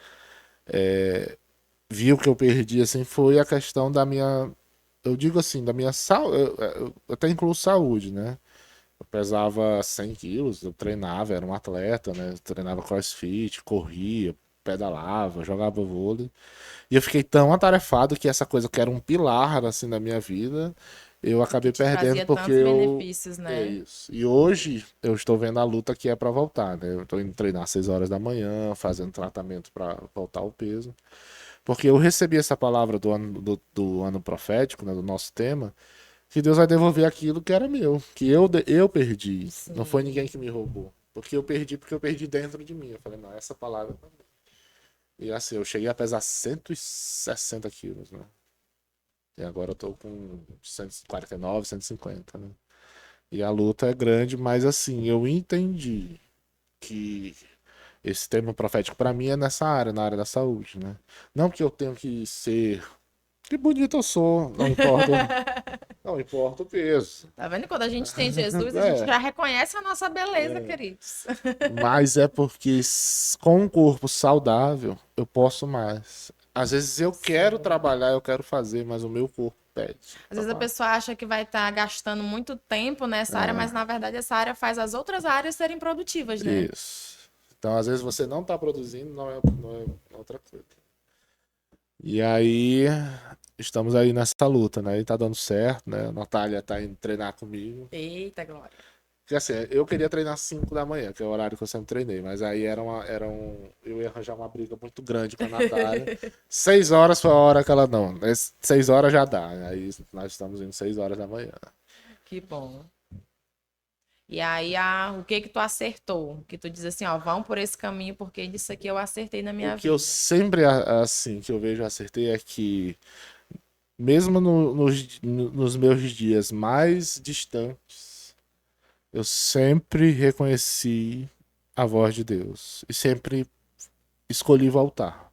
B: viu que eu perdi, assim, foi a questão da minha, eu digo assim, da minha saúde, eu até incluo saúde, né? Eu pesava 100 quilos, eu treinava, era um atleta, né? Eu treinava crossfit, corria, pedalava, jogava vôlei. E eu fiquei tão atarefado que essa coisa que era um pilar, assim, da minha vida, eu
A: E que
B: acabei
A: te
B: perdendo
A: trazia
B: porque
A: tantos
B: eu...
A: benefícios,
B: É
A: né?
B: isso. E hoje eu estou vendo a luta que é para voltar, né? Eu estou indo treinar às 6 horas da manhã, fazendo tratamento para voltar ao peso. Porque eu recebi essa palavra do ano profético, né, do nosso tema, que Deus vai devolver aquilo que era meu, que eu perdi. Não foi ninguém
A: Sim.
B: que me roubou. Porque eu perdi dentro de mim. Eu falei, não, essa palavra. E assim, eu cheguei a pesar 160 quilos, né? E agora eu tô com 149, 150, né? E a luta é grande, mas assim, eu entendi que esse termo profético para mim é nessa área, na área da saúde, né? Não que eu tenho que ser. Que bonito eu sou, não importa o peso.
A: Tá vendo? Quando a gente tem Jesus, a gente
B: É,
A: já reconhece a nossa beleza, queridos.
B: mas é porque com um corpo saudável eu posso mais. Às vezes eu quero
A: Sim.
B: trabalhar, eu quero fazer, mas o meu corpo pede.
A: Às vezes a pessoa acha que vai estar gastando muito tempo nessa área, mas na verdade essa área faz as outras áreas serem produtivas, né?
B: Isso. Então, às vezes você não está produzindo, não é outra coisa. E aí, estamos aí nessa luta, né? E tá dando certo, né? A Natália tá indo treinar comigo.
A: Eita, Glória.
B: Porque assim, eu queria treinar 5 da manhã, que é o horário que eu sempre treinei, mas aí eu ia arranjar uma briga muito grande com a Natália. 6 horas foi a hora que ela não. 6 horas já dá, né? Aí nós estamos indo 6 horas da manhã.
A: Que bom. E aí, o que que tu acertou? Que tu diz assim, ó, vão por esse caminho porque disso aqui eu acertei na
B: O
A: minha
B: que eu
A: vida.
B: sempre, assim, que eu vejo acertei é que, mesmo nos meus dias mais distantes, eu sempre reconheci a voz de Deus e sempre escolhi voltar,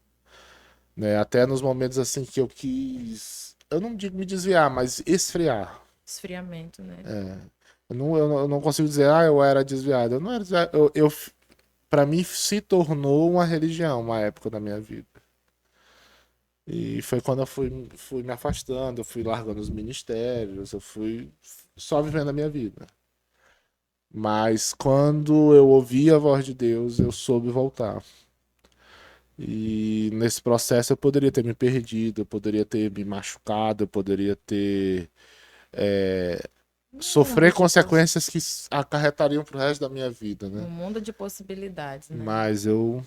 B: né? Até nos momentos assim que eu quis, eu não digo me desviar, mas esfriar.
A: Esfriamento, né?
B: Eu não consigo dizer, ah, eu era desviado. Eu não era desviado. Para mim se tornou uma religião, uma época da minha vida. E foi quando fui me afastando, eu fui largando os ministérios, eu fui só vivendo a minha vida. Mas quando eu ouvi a voz de Deus, eu soube voltar. E nesse processo eu poderia ter me perdido, eu poderia ter me machucado, eu poderia ter
A: Um mundo
B: sofrer
A: de
B: consequências que acarretariam pro resto da minha vida,
A: um
B: né?
A: mundo de possibilidades, né?
B: Mas eu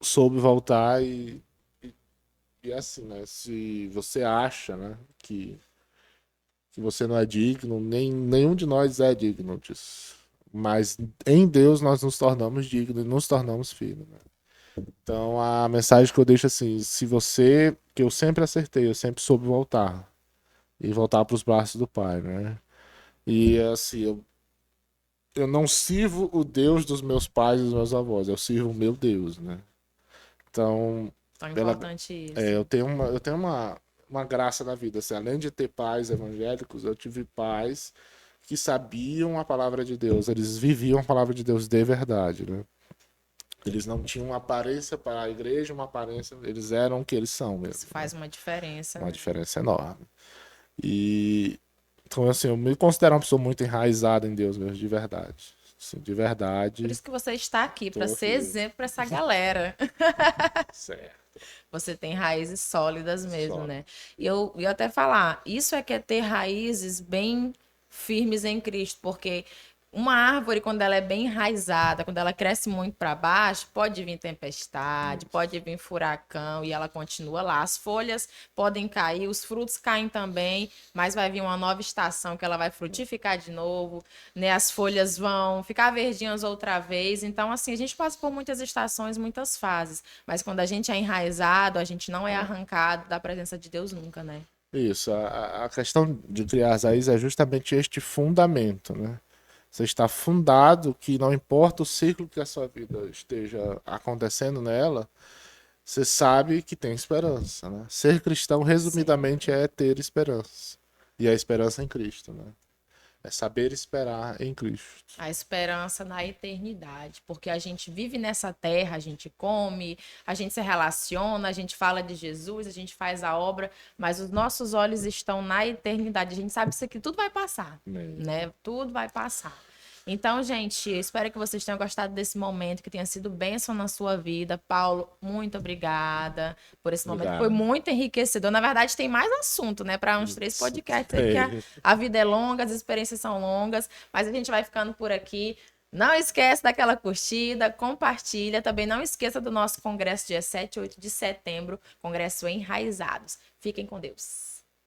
B: soube voltar e assim, né? Se você acha, né, que você não é digno, nenhum de nós é digno disso. Mas em Deus nós nos tornamos dignos e nos tornamos filhos, né? Então a mensagem que eu deixo assim, se você, que eu sempre acertei, eu sempre soube voltar e voltar para os braços do Pai, né? E assim, eu não sirvo o Deus dos meus pais e dos meus avós, eu sirvo o meu Deus, né? Então,
A: Tão
B: pela,
A: importante isso.
B: eu tenho uma graça na vida, assim, além de ter pais evangélicos, eu tive pais que sabiam a palavra de Deus, eles viviam a palavra de Deus de verdade, né? Eles não tinham uma aparência para a igreja, uma aparência, eles eram o que eles são
A: Isso
B: mesmo, né?
A: faz uma diferença,
B: Uma
A: né?
B: diferença enorme. E então assim, eu me considero uma pessoa muito enraizada em Deus mesmo, de verdade. Assim, de
A: Por
B: verdade,
A: isso que você está aqui, para
B: tô
A: ser
B: aqui.
A: exemplo para essa galera.
B: Certo.
A: Você tem raízes sólidas mesmo,
B: Só.
A: né? E eu ia até falar, isso é que é ter raízes bem firmes em Cristo, porque uma árvore, quando ela é bem enraizada, quando ela cresce muito para baixo, pode vir tempestade, pode vir furacão e ela continua lá. As folhas podem cair, os frutos caem também, mas vai vir uma nova estação que ela vai frutificar de novo, né? As folhas vão ficar verdinhas outra vez. Então, assim, a gente passa por muitas estações, muitas fases, mas quando a gente é enraizado, a gente não é arrancado da presença de Deus nunca, né?
B: Isso, a questão de criar as raízes é justamente este fundamento, né? Você está fundado que não importa o ciclo que a sua vida esteja acontecendo nela, você sabe que tem esperança, né? Ser cristão, resumidamente, é ter esperança. E a esperança em Cristo, né? É saber esperar em Cristo.
A: A esperança na eternidade, porque a gente vive nessa terra, a gente come, a gente se relaciona, a gente fala de Jesus, a gente faz a obra, mas os nossos olhos estão na eternidade. A gente sabe isso aqui tudo vai passar, né? Tudo vai passar. Então, gente, eu espero que vocês tenham gostado desse momento, que tenha sido bênção na sua vida. Paulo, muito obrigada por esse momento. Foi
B: Obrigado.
A: muito enriquecedor. Na verdade, tem mais assunto, né? Para uns 3 podcasts aí, que a vida é longa, as experiências são longas, mas a gente vai ficando por aqui. Não esquece daquela curtida, compartilha. Também não esqueça do nosso congresso dia 7 e 8 de setembro, Congresso Enraizados. Fiquem com Deus.